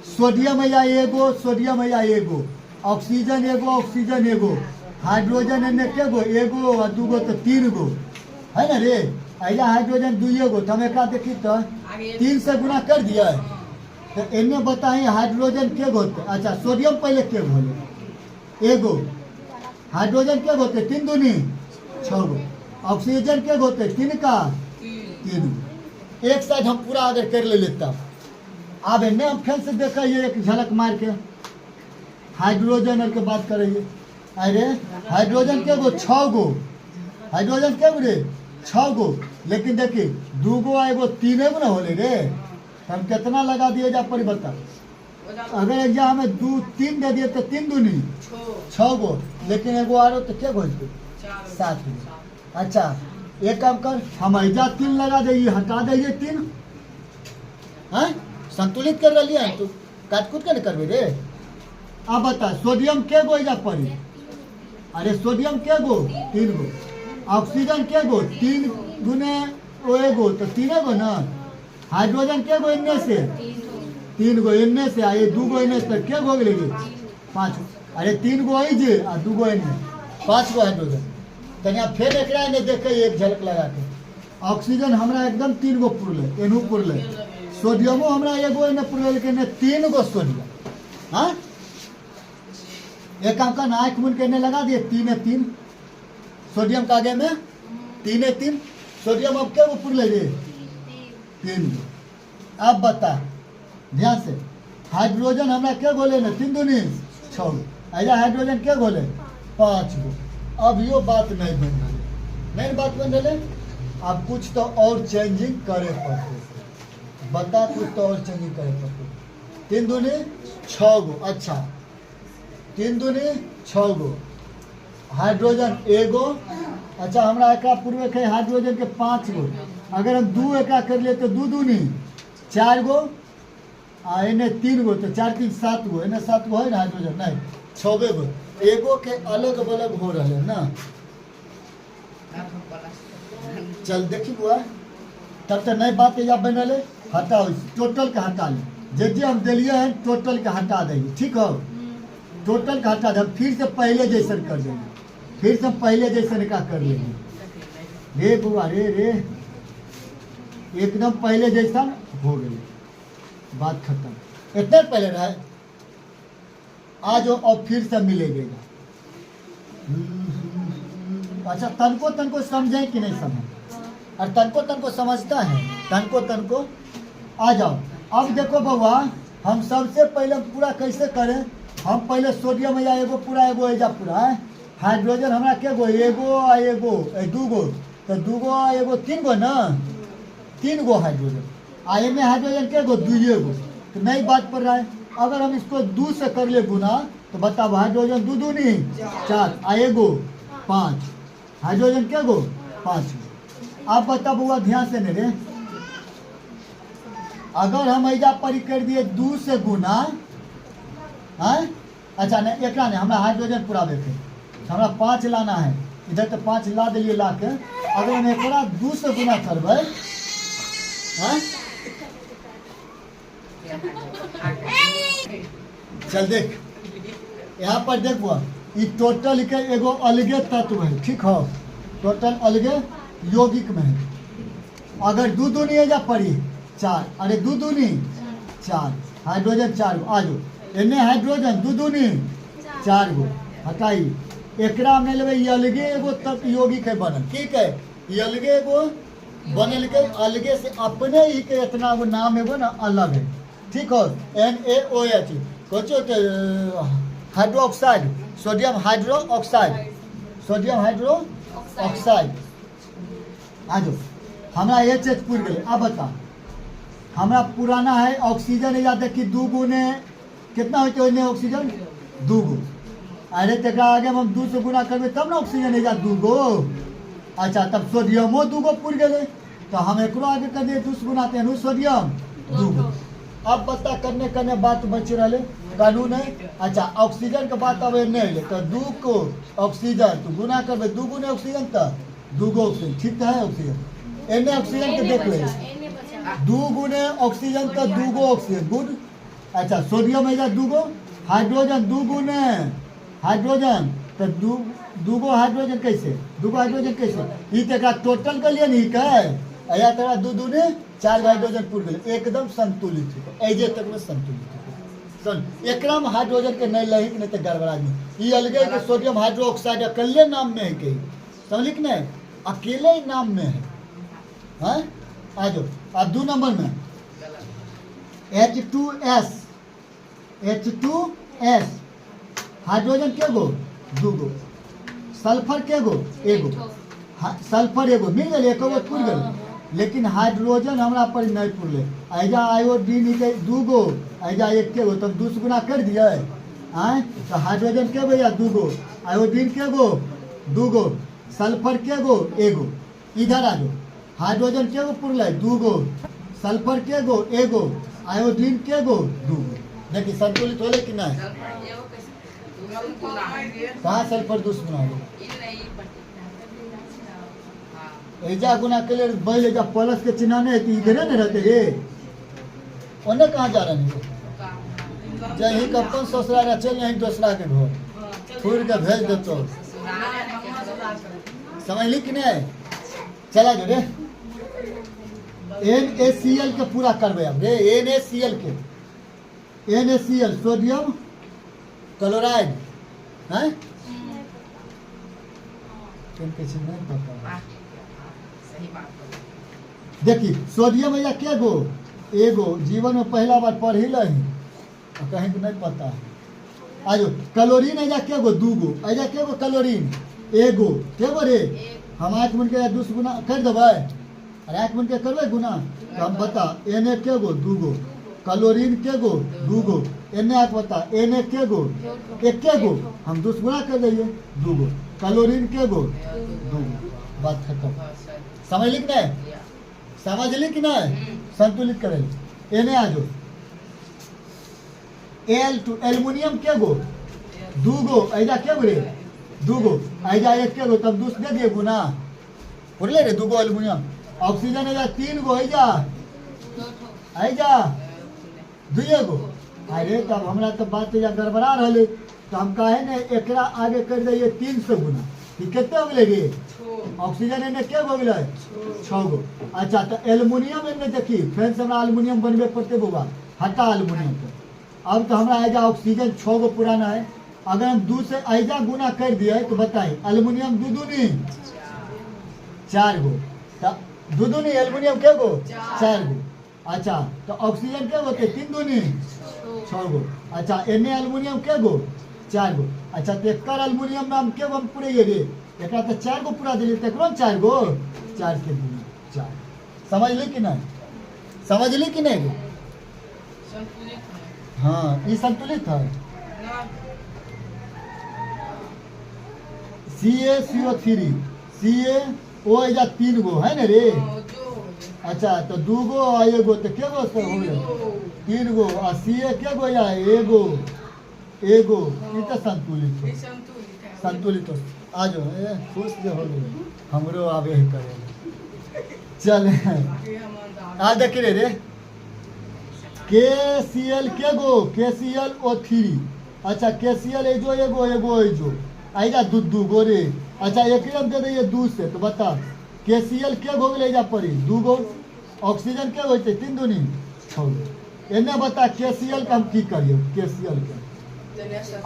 सोडियम है या एगो, सोडियम है या एगो, ऑक्सीजन एगो, ऑक्सीजन एगो, हाइड्रोजन एने के गो एगो और दूगो तो तीन गो है ना रे। ऐसा हाइड्रोजन दुइये गो तो हम एक देखी तो 3 से गुना कर दिया है। तो इन्हें बताइए हाइड्रोजन के गोते? अच्छा सोडियम पहले के बोले एगो, हाइड्रोजन के गोते 3 दूनी 6 गो, ऑक्सीजन के गोते 3 का 3 गो। एक साइड हम पूरा अगर कर ले लेता, अब इन्हें हम फिर से देखा ये एक झलक मार के हाइड्रोजन और के बात करेंगे। अरे हाइड्रोजन के गो 6 गो, हाइड्रोजन के गो रे 6 गो, लेकिन देखिए दूगो एगो 3 गो ना होले रे, हम कितना लगा दिए जा पर बता। अगर एग्जाम में 2 3 दे दिए तो 3 दूनी 6 गो, लेकिन एगो आरो तो क्या गोल 7 गो। अच्छा एक काम कर, हम ऐजा 3 लगा देंगे, हटा देंगे 3, हैं संतुलित कर रही है तो काटकूट के करबे रे। अब बता सोडियम के गो ऐजा पड़ी? अरे सोडियम के गो 3 गो, ऑक्सीजन के गो 3 गुने ओ एगो तो 3 गो ना, हाइड्रोजन के गो इनने से 3 गो इनने से आए 2 गो इनने से के गो लेंगे 5 गो। अरे 3 गो आई जे और 2 गो इनने 5 गो हाइड्रोजन। तनिया फिर एकरा ने देखे एक झलक लगा के, ऑक्सीजन हमरा एकदम 3 गो पुरले, एनहु पुरले, सोडियमो हमरा एगो इने पुरले, लेकिन 3 गो सोडियम। हाँ एक काम का नाक मुन के लगा दिए 3 सोडियम का आगे में 3 सोडियम अब क्या वो पुरले रे 3 गो। अब बता ध्यान से, हाइड्रोजन हमरा क्या बोले ना 3 दूनी 6 गो, ऐसा हाइड्रोजन क्या बोले 5 गो। अब यो बात नहीं बन रही, नहीं बात बन रही, अब कुछ तो और चेंजिंग करे पड़ते। बता कुछ तो और चेंजिंग करे पड़ते। 3 दूनी 6 गो, अच्छा 3 दूनी 6 गो, हाइड्रोजन एगो, अच्छा हमरा एक पूर्व के हाइड्रोजन के 5 गो, अगर हम 2 एका कर लिए तो 2 दूनी 4 गो, आ इन्हें 3 गो तो 4 3 7 गो, इन्हें 7 गो है ना हाइड्रोजन, नहीं 6 गो, एगो के अलग अलग हो रहे ना। चल देखी बुआ तब तो नई बात या बनल है, हटाओ टोटल के हटा ले, जे हम दिलिए हैं टोटल के हटा देंगे, ठीक हो? टोटल का हटा दे, हम फिर से पहले जैसन कर देंगे, फिर से पहले जैसन का कर लेंगे रे बुआ रे एकदम पहले जैसा हो गई, बात खत्म। इतने पहले रहे आज और फिर से मिलेगा। अच्छा तनको तनको समझे कि नहीं समझे, और तनको तनको समझता है, तनको तनको आ जाओ। अब देखो बउआ, हम सबसे पहले पूरा कैसे करें, हम पहले सोडियम या एगो पूरा एगो एजा पूरा है, हाइड्रोजन हमारा के गो एगो आ एगो दूगो, तो दूगो आ एगो तीन गो ना, तीन गो हाइड्रोजन, आ एमे हाइड्रोजन के गो दुइये गो, तो नहीं बात पड़ रहा है। अगर हम इसको 2 से कर ले गुना तो बताओ हाइड्रोजन दू दूनी 4 आ एगो 5, हाइड्रोजन के गो 5 गो। आप बताओ बउआ ध्यान से नहीं रे, अगर हम ऐजा पर कर दिए 2 से गुना है, अच्छा नहीं एक नहीं, हमारा हाइड्रोजन पूरा देखे, हमारा 5 लाना है, इधर तो 5 ला दिलिए ला के, अगर हम एक 2 से गुना करबे हैं, चल देख यहाँ पर देख बुआ, ये टोटल के एगो अलगे तत्व है, ठीक हो, टोटल अलगे यौगिक में है। अगर दू दूनी है जा पड़ी 4, अरे दू दूनी 4, हाइड्रोजन 4 गो, आ जाओ एने हाइड्रोजन दू दूनी 4 गो, हटाई एकरा में लेबे, ये अलगे एगो तत्व यौगिक है बनल, ठीक है, ये अलगे एगो बनल के, अलगे से अपने ही के इतना वो नाम एगो ना अलग है, ठीक हो, NaOH कोचो hydroxide, sodium hydroxide, sodium hydroxide. आ जाओ हमारा HH पूर गए। अब बता हमारा पुराना है ऑक्सीजन है, जाते कि 2 गुने कितना होते हैं ऑक्सीजन 2 गो, अरे तक आगे हम 2 से गुना करबे तब ना ऑक्सीजन है जा 2 गो, अच्छा तब सोडियमो 2 गो पूर गए, तो हम एक आगे कर दिए 2 से गुना तेन सोडियम 2 गो। अब बता करने करने बात बच रहे कानून है, अच्छा ऑक्सीजन के बात अब नहीं ले, तो 2 को ऑक्सीजन तो गुना करबे 2 गुने ऑक्सीजन तो 2 गो ऑक्सीजन, ठीक है ऑक्सीजन, एने ऑक्सीजन के देख ले 2 गुने ऑक्सीजन तो 2 गो ऑक्सीजन गुड, अच्छा सोडियम है जा 2 गो, हाइड्रोजन 2 गुने हाइड्रोजन तो 2 गो हाइड्रोजन कैसे, 2 गो हाइड्रोजन कैसे, ये तो टोटल के लिए नहीं कहे या तेरा 2 दूने 4 हाइड्रोजन पूर गए, एकदम संतुलित है, ऐजे तक में संतुलित है। सुन एकरा में हाइड्रोजन के नहीं लही नहीं तो गड़बड़ा नहीं, ये अलगे के सोडियम हाइड्रो ऑक्साइड अकेले नाम में है, कहीं समझ कि नहीं, अकेले ही नाम में है, हाँ आ जाओ। अब 2 नंबर में H2S, H2S हाइड्रोजन के गो 2 गो, सल्फर के गो एगो, सल्फर एगो मिल गए, एक गो पूर गए, लेकिन हाइड्रोजन हमरा पर नहीं पुरले, ऐजा आयोडीन के 2 गो, ऐजा 1 के गो, तब 2 से गुना कर दिए आए, तो हाइड्रोजन के गो या 2 गो, आयोडीन के गो 2 गो, सल्फर के गो एगो, इधर आ जाओ हाइड्रोजन के गो पुरले 2 गो, सल्फर के गो एगो, आयोडीन के गो 2 गो, देखिए संतुलित होले कि नहीं, कहाँ सल्फर 2 से गुना हो, ऐजा गुना के लिए बैल जा प्लस के चिन्ह नहीं है, इधर नहीं रहते रे, उन्हें कहाँ जा रहे हैं, जहीं कप्पन ससुरा चल यहीं दूसरा के घर फूल के भेज दे, तो समझ ली कि नहीं, चला जो रे NaCl के पूरा करबे, अब रे NaCl के, NaCl सोडियम क्लोराइड है, नहीं पता, देखिए सोडियम है क्या गो एगो, जीवन में पहला बार पढ़ ही लही कहीं को नहीं पता है, आज क्लोरीन है क्या गो 2 गो, ऐजा क्या गो क्लोरीन एगो, क्या गो रे, हम 8 मिनट के 2 गुना कर देवे, अरे 8 मिनट के करवे गुना, तो हम बता Na के गो 2 गो, क्लोरीन के गो 2 गो, Na बता Na के गो 1 के गो, हम 2 गुना कर देंगे 2 गो, क्लोरीन के गो 2 गो, बात खत्म, समझ ली कि नहीं, समझ ली कि नहीं, संतुलित करें। Na आ जाओ Al2 एल्युमिनियम के गो 2 गो, ऐजा क्या बोले 2 गो, ऐजा 1 के गो, तब 2 दे दिए गुना बोले रे 2 गो एल्युमिनियम, ऑक्सीजन ऐजा 3 गो, ऐजा ऐजा 2 गो, अरे तब हमरा तो बात या गड़बड़ा रहे, तो हम कहे ने एकरा आगे कर दिए 300 गुना, कितने हो गए रे, ऑक्सीजन एने क्या हो गए 6 गो, अच्छा तो एल्युमिनियम एने देखी फिर से हमरा एल्युमिनियम बनबे पड़ते बुआ, हटा एल्युमिनियम के, अब तो हमरा आएगा ऑक्सीजन 6 गो पुराना है, अगर हम 2 से ऐजा गुना कर दिए तो बताइए एल्युमिनियम 2 दूनी 4 गो, तो 2 दूनी एल्युमिनियम के गो 4 गो। अच्छा तो ऑक्सीजन के होते 3 दूनी 6 गो। अच्छा एने एल्युमिनियम के गो 4 गो। अच्छा तो एक एल्युमिनियम में हम के गो हम पूरे ये रे एक तो 4 गो पूरा दिली तो 4 गो 4 के दूनी 4। समझ ली कि नहीं? समझ ली कि नहीं? संतुलित है हाँ ये संतुलित है। ना CaCO3 CaO एजा 3 गो है ना रे। जो अच्छा तो 2 गो और 1 गो तो के गो से हो गए 3 गो और Ca के गो या 1 गो ये तो संतुलित हो संतुलित है संतुलित हो। आ जाओ खुश जो हो गए हमरो आवे ही करे चल बाकी हम आ देख रे KCl के गो KClO3। अच्छा KCl एजो एगो एजो आइजा 2 गो रे। अच्छा एक दे दे 2 से तो बता KCl के गो ले जा पड़ी 2 गो ऑक्सीजन के होते 3 दूनी 6 गो। एने बता KCl का हम की करिए KCl के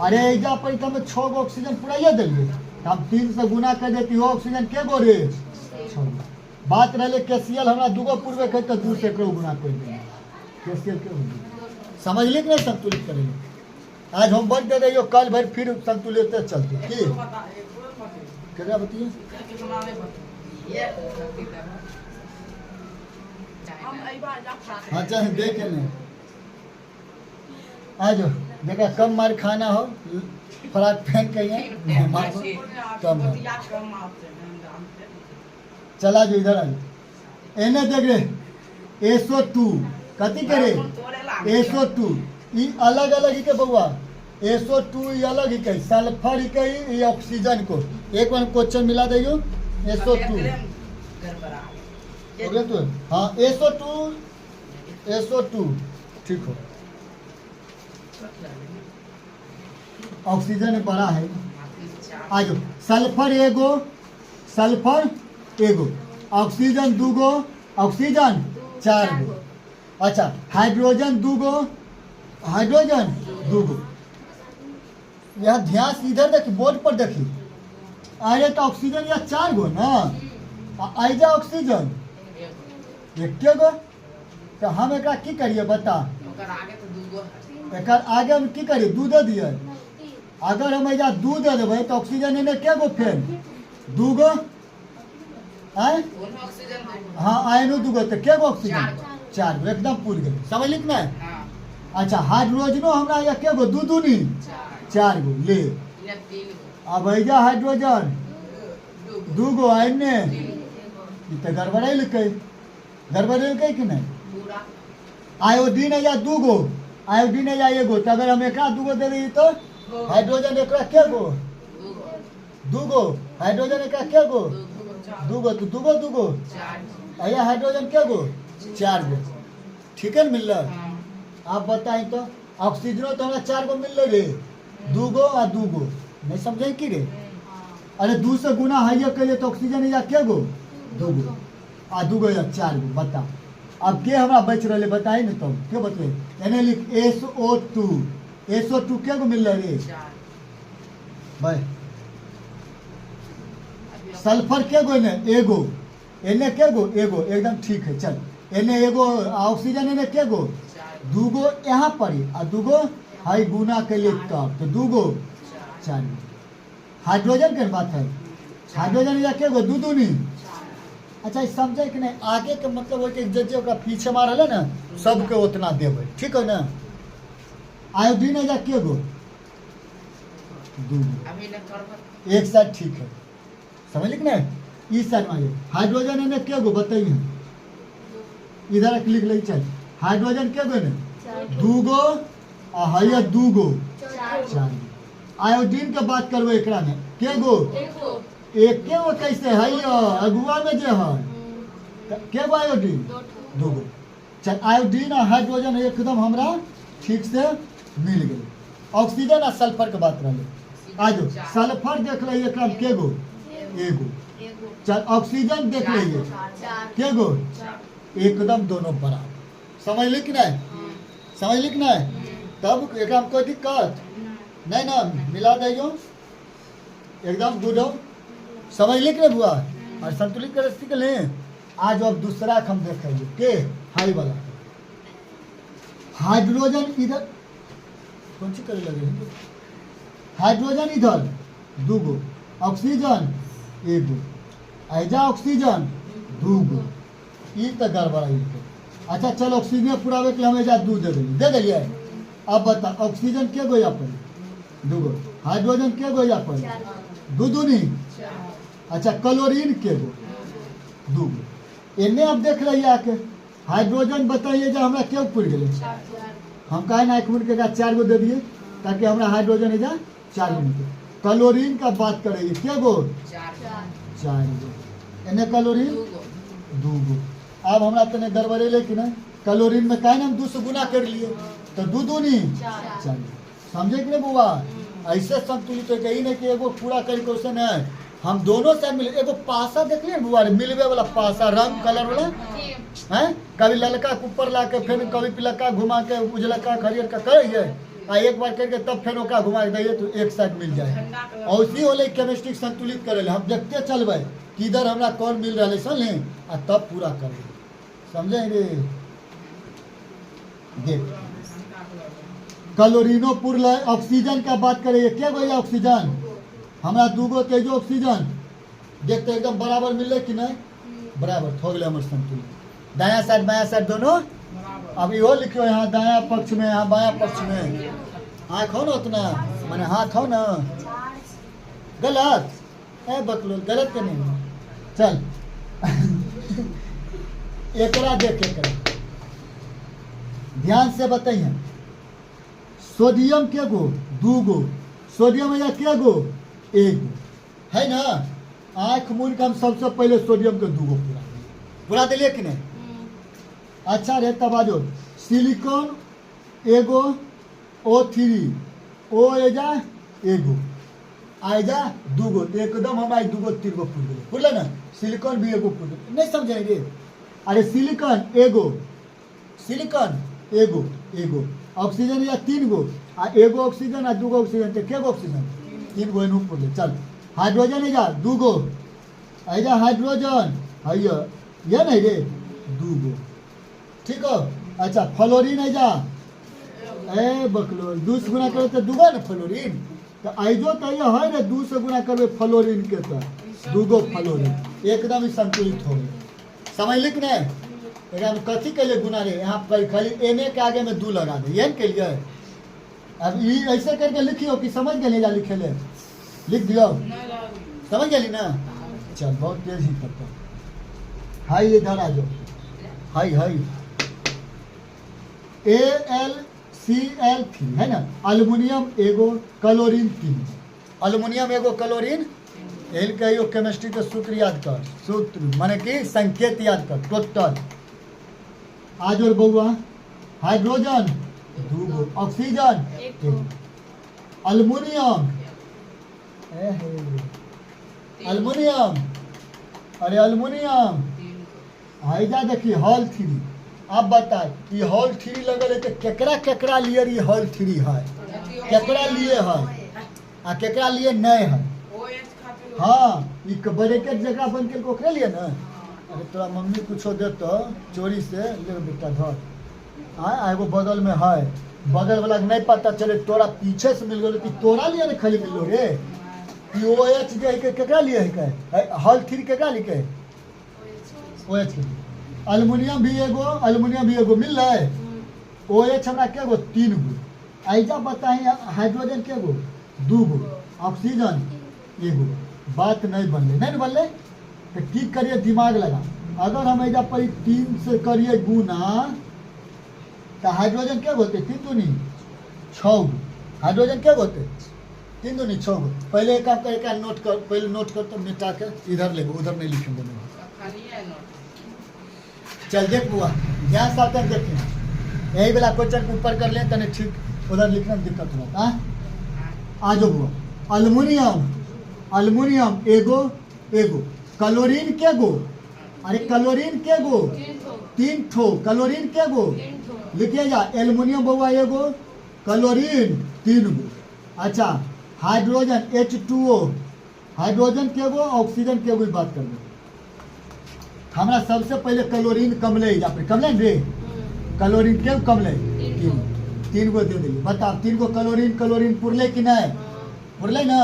अरे एजा पर तो हम 6 गो ऑक्सीजन पुराइए दिलिए हम 3 से गुना कर देती हो ऑक्सीजन के गो रे 6 गो। बात रहे KCl हमरा 2 गो पूर्वे कह तो 2 से करो गुना कर देंगे KCl के हो समझ ली कि नहीं संतुलित करेंगे। आज हम बंद दे रही कल भर फिर संतुलित चलते की क्या बताइए हाँ चाहे देख नहीं आ जाओ देखा कम मार खाना हो फ्राक फेंक के कम है चला जो इधर आ एने देख रे SO2 कथी करे SO2 ई अलग अलग ही के बउआ SO2 ई अलग ही के सल्फर ही के ई ऑक्सीजन को एक बार क्वेश्चन मिला दियो SO2 हो गया तो हाँ SO2 ठीक हो ऑक्सीजन बड़ा है आ जाओ सल्फर एगो ऑक्सीजन 2 गो ऑक्सीजन 4 गो। अच्छा हाइड्रोजन 2 गो हाइड्रोजन 2 गो। यहाँ ध्यान इधर देखी बोर्ड पर देखी अरे तो ऑक्सीजन या 4 गो ना आइजा ऑक्सीजन 1 गो। तो हम एक की करिए बता एक आगे हम की करिए दूध दे दिए अगर हम एजा दूध दे देवे तो ऑक्सीजन इन्हें क्या गो फेर 2 गो आए हाँ आयनो 2 गो तो क्या गो ऑक्सीजन 4 गो एकदम पूर गए समझ लिख ना। अच्छा हाइड्रोजनो हमरा या क्या गो 2 दूनी 4 गो ले अब एजा हाइड्रोजन 2 गो आने तो गड़बड़ाइल कि नहीं। आयोडीन या 2 गो आयोडीन या 1 गो तो अगर हम एक 2 गो दे दी तो हाइड्रोजन एक क्या गो 2 गो हाइड्रोजन एक क्या गो 2 गो तो 2 गो या हाइड्रोजन क्या गो 4 गो ठीक है मिल रहा। आप बताएं तो ऑक्सीजन तो हमें 4 गो मिल रहे रे 2 गो और 2 गो नहीं समझे कि रे अरे 2 से गुना हाइया के लिए तो ऑक्सीजन या क्या गो 2 गो आ 2 गो या 4 गो बता अब के हमरा बच रहे बताई ना तुम क्या बताए एने लिख SO2 क्या को मिल रहा है भाई सल्फर क्या गो ने एगो एने क्या गो एगो एकदम ठीक है चल एने एगो ऑक्सीजन एने क्या गो 2 गो यहाँ पर आ 2 गो हाई गुना के लिए तब तो 2 गो 4 गो। हाइड्रोजन के बात है हाइड्रोजन या क्या गो 2 दूनी। अच्छा समझे कि नहीं आगे के मतलब हो कि जे ओकरा पीछे मारल है ना सबके उतना देवे ठीक है ना। आयोडीन या के गो 2 गो एक साथ ठीक है समझ लिख ना इस साइड में हाइड्रोजन ने क्या गो बताइए इधर क्लिक ले चाहिए हाइड्रोजन क्या गो ने 2 गो और हाइया 2 गो 4 गो। आयोडीन के बात करबो एकरा में के गो एक के वो कैसे है अगुआ में जे है के गो आयोडीन 2 गो। चल आयोडीन और हाइड्रोजन एकदम हमरा ठीक से मिल गए। ऑक्सीजन और सल्फर के बात रहे आज सल्फर देख लीजिए एकरा में के गो एगो। चल ऑक्सीजन देख लीजिए के गो एकदम दोनों बराबर समझ लिख ना समझ लिख ना तब एकरा में कोई दिक्कत नहीं ना मिला दियो एकदम गुड हो समझ लिख रहे बुआ और संतुलित कर सीख लें। आज अब दूसरा हम देखेंगे के हाई वाला हाइड्रोजन इधर कौन सी करे लगे हाइड्रोजन इधर दूगो ऑक्सीजन एगो ऐजा ऑक्सीजन दूगो ई तो गड़बड़ा अच्छा चलो ऑक्सीजन पुरावे के लिए हम ऐजा दू दे दिलिए। अब बता ऑक्सीजन के गो यहाँ पर दूगो हाइड्रोजन के गो यहाँ पर दू दूनी अच्छा क्लोरीन के गो दूगो इन्हें अब देख रही आके हाइड्रोजन बताइए जो हमारा क्यों पुर गए हम कहे ना एक मिनट के 4 गो दे दिए ताकि हमारा हाइड्रोजन इधर 4 गो मिलते। क्लोरीन का बात करेंगे क्या गो 4 गो इन्हें क्लोरीन 2 गो। अब हमारा तने गड़बड़ेले कि नहीं क्लोरीन में कहे ना हम 200 गुना कर लिए तो 2 दूनी 4 समझे कि नहीं बुआ ऐसे संतुलित है कहीं नहीं कि एगो पूरा करी क्वेश्चन है हम दोनों साइड मिले एगो पासा देख लिए बुआ मिलवे वाला पासा रंग कलर वाला है कभी ललका ऊपर ला के फिर कभी पिलका घुमा के उजलका हरियर का करिए आ एक बार करके तब फिर ओका घुमा के दिए तो एक साइड मिल जाए और उसी होले केमिस्ट्री संतुलित करे हम देखते चलबे कि इधर हमरा कौन मिल रहा है सुन ले आ तब पूरा करबे समझे रे देख क्लोरीनो पुरल ऑक्सीजन का बात करेंगे क्या भाई ऑक्सीजन हमारा 2 गो तेजो ऑक्सीजन देखते एकदम बराबर मिले कि नहीं बराबर हो गए हमारे संतुलित दाया साइड बाया साइड दोनों। अब यो लिखो यहाँ दाया पक्ष में यहाँ बाया पक्ष में आँख हो ना उतना मैंने हाथ हो ना गलत ए बकलो गलत के नहीं चल एकरा देख एकरा ध्यान से बताइए सोडियम के गो 2 गो सोडियम या के गो 1 गो है ना आँख मून के हम सबसे पहले सोडियम के 2 गो पूरा दिलिए कि नहीं अच्छा रे तब आजो सिलिकॉन एगो O3 ओ एजा एगो आएजा 2 गो एकदम हम आज 2 गो 3 गो फूल गए फूल ना सिलिकॉन भी एगो फूल नहीं समझेंगे अरे सिलिकॉन एगो एगो ऑक्सीजन या 3 गो आ एगो ऑक्सीजन आ 2 गो ऑक्सीजन तो के गो ऑक्सीजन 3 गो एनू फूल चल हाइड्रोजन एजा 2 गो एजा हाइड्रोजन है ये नहीं रे 2 गो ठीक हो। अच्छा फ्लोरीन एजा ए बकलो 200 गुना करो तो 2 गो ना फ्लोरीन तो आइजो तो ये है ना 200 गुना करबे फ्लोरीन के तो 2 गो फ्लोरीन एकदम ही संतुलित हो गए समझ लिख नहीं एकदम कथी के लिए गुना रे यहाँ पर खाली एने के आगे में 2 लगा दे यही के लिए अब ये ऐसे करके लिखियो कि समझ गए जा लिखे ले लिख दियो समझ गए ना चल बहुत तेज ही करता हाई इधर आ जाओ हाई AlCl3 है ना अल्युमिनियम एगो क्लोरीन 3 अल्युमिनियम एगो क्लोरीन एल कहियो केमिस्ट्री के सूत्र याद कर सूत्र माने कि संकेत याद कर टोटल आज और बउआ हाइड्रोजन 2 गो ऑक्सीजन 1 अल्युमिनियम अरे अल्युमिनियम आइजा देखिए हॉल 3 अब बता ये हॉल 3 लगल है तो केकरा लिए ये हॉल 3 है केकरा लिए है आ केकरा लिए नहीं है हाँ ये ब्रैकेट जगह बन के ओकरे लिए ना अरे तोरा मम्मी कुछो दे तो चोरी से ले बेटा धर हाँ एगो बगल में है बगल वाला नहीं पता चले तोरा पीछे से मिल गए कि तोरा लिए ना खाली मिल रे OH जे केकरा लिए है हॉल 3 केकरा लिखे OH के अल्युमिनियम भी एगो मिल रहा है OH हमरा के गो 3 गो ऐजा बताए हाइड्रोजन के गो 2 गो ऑक्सीजन एगो बात नहीं बनले तो की करिए दिमाग लगा अगर हम ऐजा पर 3 से करिए गुना तो हाइड्रोजन क्या होते 3 दूनी 6 गो हाइड्रोजन क्या होते 3 दूनी 6 गो पहले एक काम कर नोट कर पहले नोट कर तो मिटा के इधर ले उधर नहीं लिखेंगे चल देख बुआ ध्यान साथ देखें यही वाला क्वेश्चन ऊपर कर लें तने ठीक उधर लिखने में दिक्कत होगा आ जाओ बुआ अल्युमिनियम एगो क्लोरीन के गो अरे क्लोरीन के गो 3 ठो क्लोरीन के गो लिखिए जा एल्युमिनियम बउआ एगो क्लोरीन 3 गो अच्छा हाइड्रोजन H2O हाइड्रोजन के गो ऑक्सीजन के गो बात कर हमरा सबसे पहले क्लोरीन कमले कमले रे क्लोरीन के कमले तीन गो दे दिए बता 3 गो क्लोरीन क्लोरीन पुरले कि नहीं पुरले ना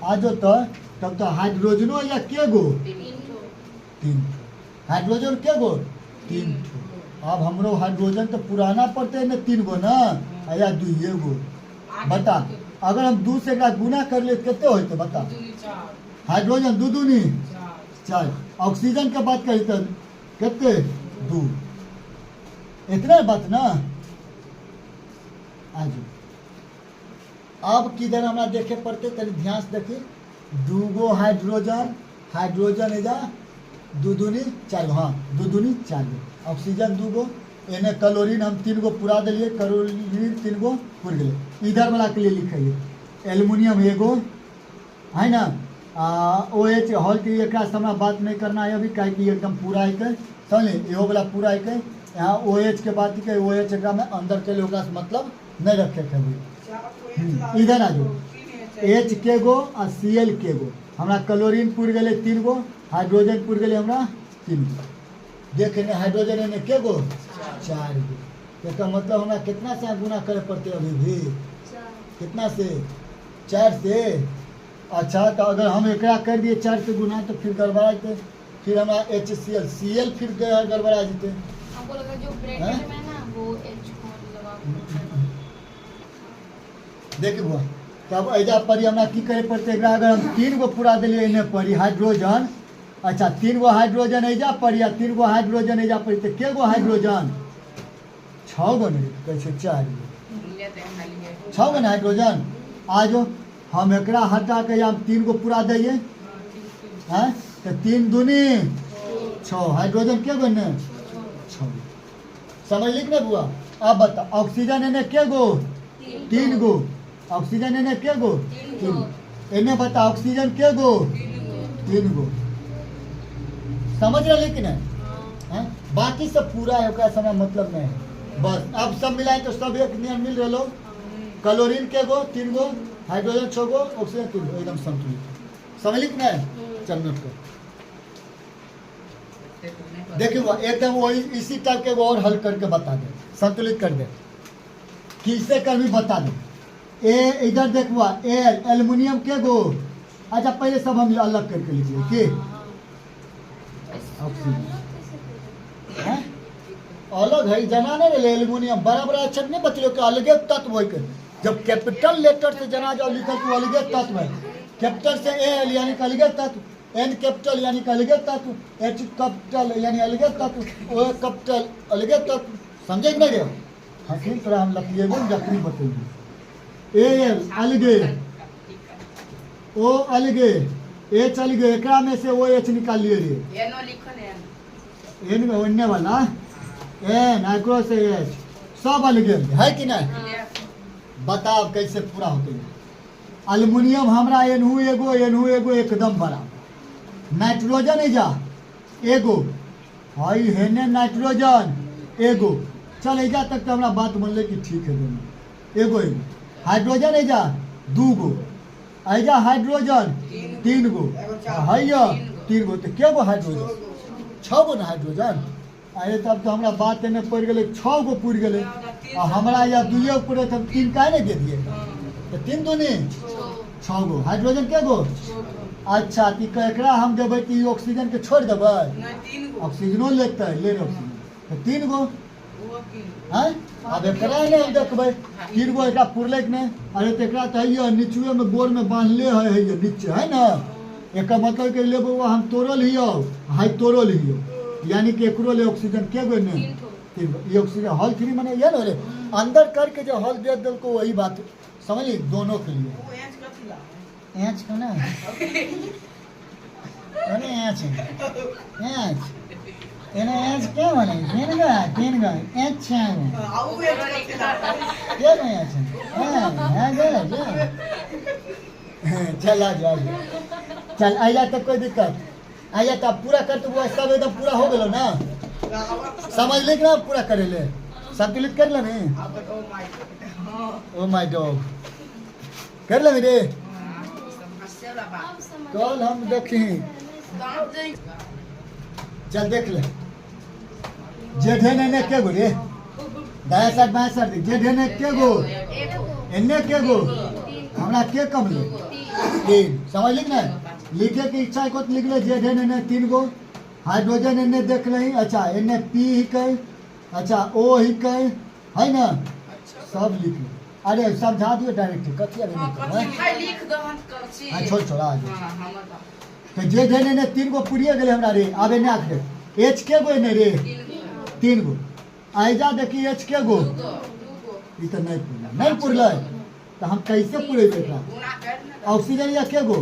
आज तो तब तो हाइड्रोजनो या के गो 3 हाइड्रोजन के गो 3 अब हमरो हाइड्रोजन तो पुराना पड़ते है ना 3 गो ना या 2 गो बता अगर हम 2 से गुना कर ले कितने होते बता दूनी चार हाइड्रोजन 2 दूनी चार 4 ऑक्सीजन के बात करी तो कितने 2 इतना बात ना आज अब किधर हमरा देखे पड़ते तनी ध्यान से देखी 2 गो हाइड्रोजन हाइड्रोजन एजा 2 दूनी 4 हाँ 2 दूनी 4 गो ऑक्सीजन 2 गो एने क्लोरीन हम 3 गो पूरा दिलिए क्लोरीन 3 गो पुर गए इधर वाला के लिए लिखिए एल्युमिनियम एगो है ना OH हॉल की एक हमरा बात नहीं करना है अभी काहे कि एकदम पूरा है समझे इहो वाला पूरा है यहाँ OH के बात के OH एकरा में अंदर के लिए ओकरा से मतलब नहीं रखे के अभी इधर आ जाओ H के गो और Cl के गो हमरा क्लोरीन पुर गए 3 गो हाइड्रोजन पुर गए हमरा 3 गो देखे हाइड्रोजन एने के गो 4 गो इसका मतलब हमरा कितना से गुना करे पड़ते अभी भी कितना से 4 से अच्छा तो अगर हम एकरा कर दिए 4 से गुना तो फिर गड़बड़ा जेते फिर हमरा HCl Cl फिर गड़बड़ा जेते हमको लगा जो ब्रैकेट में ना वो H को लगा देखिए बुआ तब ऐजा परी हमरा की करे पड़ते एकरा अगर हम 3 गो पूरा दिलिए एने परी हाइड्रोजन अच्छा 3 गो हाइड्रोजन ऐजा पड़ी या 3 गो हाइड्रोजन ऐजा पड़ी तो के गो हाइड्रोजन 6 गो नहीं कैसे 4 गो 6 गो ना हाइड्रोजन आज हम एकरा हटा के हम 3 गो पूरा दिए हैं तो 3 दूनी 6 हाइड्रोजन के गो ने 6 समझ लिख ना बुआ अब बता ऑक्सीजन एने के गो 3 गो ऑक्सीजन एने के गो 3 एने बता ऑक्सीजन के गो 3 गो समझ रहे लेकिन है बाकी सब पूरा है ओकरा समय मतलब नहीं है बस अब सब मिलाए तो सब एक नियम मिल रहा क्लोरीन के गो 3 गो हाइड्रोजन 6 गो ऑक्सीजन 3 गो एकदम संतुलित समझ लिख ना चल नोट कर देखिए एकदम वही इसी टाइप के वो और हल करके बता दे संतुलित कर दे किससे कर भी बता दे ए इधर देखवा एल्युमिनियम के गो अच्छा पहले सब हम अलग करके लिखिए कि अलग है जना नहीं एल्युमिनियम बड़ा बड़ा अक्षर नहीं बचलो कि अलगे तत्व है जब कैपिटल लेटर से जना जाओ लिखल तो अलगे तत्व है कैपिटल से एल यानी कि अलगे तत्व एन कैपिटल यानी कि अलगे तत्व एच कैपिटल यानी अलगे तत्व ओ कैपिटल अलगे तत्व समझे नहीं रे हकीम तरह हम लखिएबो जखनी बतेंगे एल अलगे ओ अलगे एच अलगे एकरा में से ओ एच निकाल लिए रे एनो लिखल है एन में ओन्ने वाला एन आइक्रो से एच सब अलगे है कि नहीं बताओ कैसे पूरा होते हैं एल्युमिनियम हमरा एनहू एगो एकदम बराबर नाइट्रोजन है जा एगो हाई हेने नाइट्रोजन एगो चल एजा तक तो हमरा बात बोलले कि ठीक है दोनों एगो हाइड्रोजन है जा 2 गो ऐजा हाइड्रोजन 3 गो है 3 गो तो के गो हाइड्रोजन 6 गो ना हाइड्रोजन अरे तब तो हमरा बात में पड़ गए 6 गो पुर गए हमरा या 2 पूरे तब 3 काहे नहीं दे दिए तो 3 दूनी 6 गो हाइड्रोजन के गो अच्छा एकरा हम देबै कि ऑक्सीजन के छोड़ देबै नहीं 3 गो ऑक्सीजनो लेते ले ऑक्सीजन तो 3 गो वो 3 हैं अब एकरा ने हम देखबै 3 गो एकरा पुरले कि नहीं अरे तो एकरा तो है नीचुए में बोर में बांधले है ये नीचे है ना एक मतलब के लेबो हम तोड़ल हियो हाई तोड़ल हियो यानी कि एकरो ले ऑक्सीजन के गो ने 3 गो ये ऑक्सीजन हॉल 3 माने ये ना रे अंदर करके जो हॉल दे दल को वही बात समझली दोनों के लिए वो एच का थिला एच को ना अरे एच एच एने एच क्या माने 3 गो एच है आओ एच का थिला क्या नहीं एच है गए चल आ जा चल आइला तक कोई दिक्कत आइला तब पूरा कर तो वो सब एकदम पूरा हो गेलो ना समझ ले कि ना पूरा करे ले संतुलित कर ले नहीं अब ओ माय हां ओ माय डॉग कर ले मेरे हाँ, सब हंसे वाला बात। अब समझ कल हम देखें दांत दे। चल देख ले जेठे ने के गो रे दाया साइड बाया साइड जेठे ने के गो एक गो। एने के गो हमरा के कम ले तीन समझ लिख ना लिखे की इच्छा को लिख ले जेठे ने 3 गो हाइड्रोजन एने देख ले अच्छा एने पी ही कहे अच्छा ओ ही कहे है ना सब लिख ले अरे समझा दियो डायरेक्ट कथी अरे हाँ, नहीं कथी कहो, भाई लिख दो हम कर छी। हाँ छोड़ छोड़ आ जाओ हाँ, हमर बाप। तो जे धने ने 3 गो पुरिए गेले हमरा रे आबे ने आख दे एच के गो ने रे 3 गो आइजा देखी एच के गो दू गो। ई तो नहीं पुरला नहीं पुरले तो हम कैसे पुरे एकरा गुना कर ना। ऑक्सीजन या के गो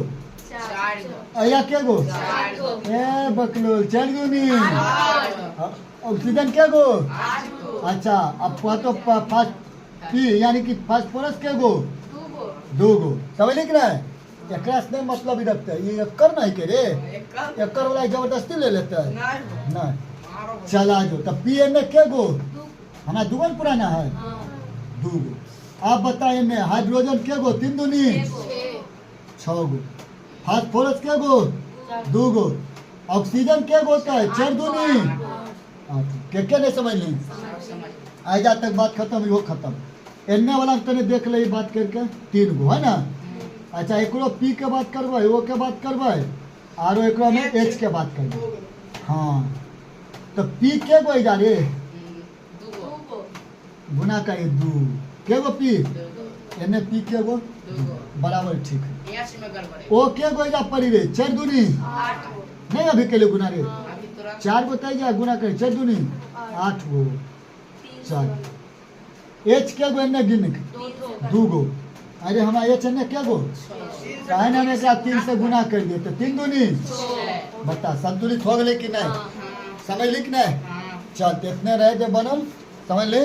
चार गो। या के गो चार गो। ए बकलो चल गो नी आठ गो। ऑक्सीजन के गो आठ गो। अच्छा अब तो फर्स्ट पी यानी कि फास्फोरस के गो दू गो। 2 गो समझ लिख रहा है एकरा से नहीं मतलब ही रखते है ये कर नहीं के रे एक एकर वाला जबरदस्ती ले लेता है नहीं। नहीं मारो। चला जो तब पी एन के गो हमारा दुगन पुराना है हाँ 2 गो आप बताइए ने हाइड्रोजन के गो 3 दूनी 6 गो फास्फोरस के गो 2 गो ऑक्सीजन के गो का 4 दूनी 8 के नहीं समझ ली सब समझ। आजा तक बात खत्म हो खत्म एने वाला तने देख ले बात करके 3 गो है ना अच्छा एकरो पी के बात करबै ओ के बात करबै आरो एकरो में एच के बात करबै हाँ तो पी के गो जा रे दू गो। गुना का 2 के गो पी दू गो। एने पी के गो दू गो। बराबर ठीक है यस में गड़बड़ है। ओ के गो जा पड़ी रे 4 दूनी आठ गो। नहीं अभी के लिए गुना रे अभी तुरंत 4 गो तय जा गुना करे 4 दूनी 8 गो 4 एच के गो एने गिन 2 गो अरे हमारा एच एने के गो काहे ना में 3 से गुना कर दिए तो 3 दूनी बता संतुलित हो गए कि नहीं हाँ। समझ लिख नहीं हाँ। चल तो इतने रहे जो बनल समझ ले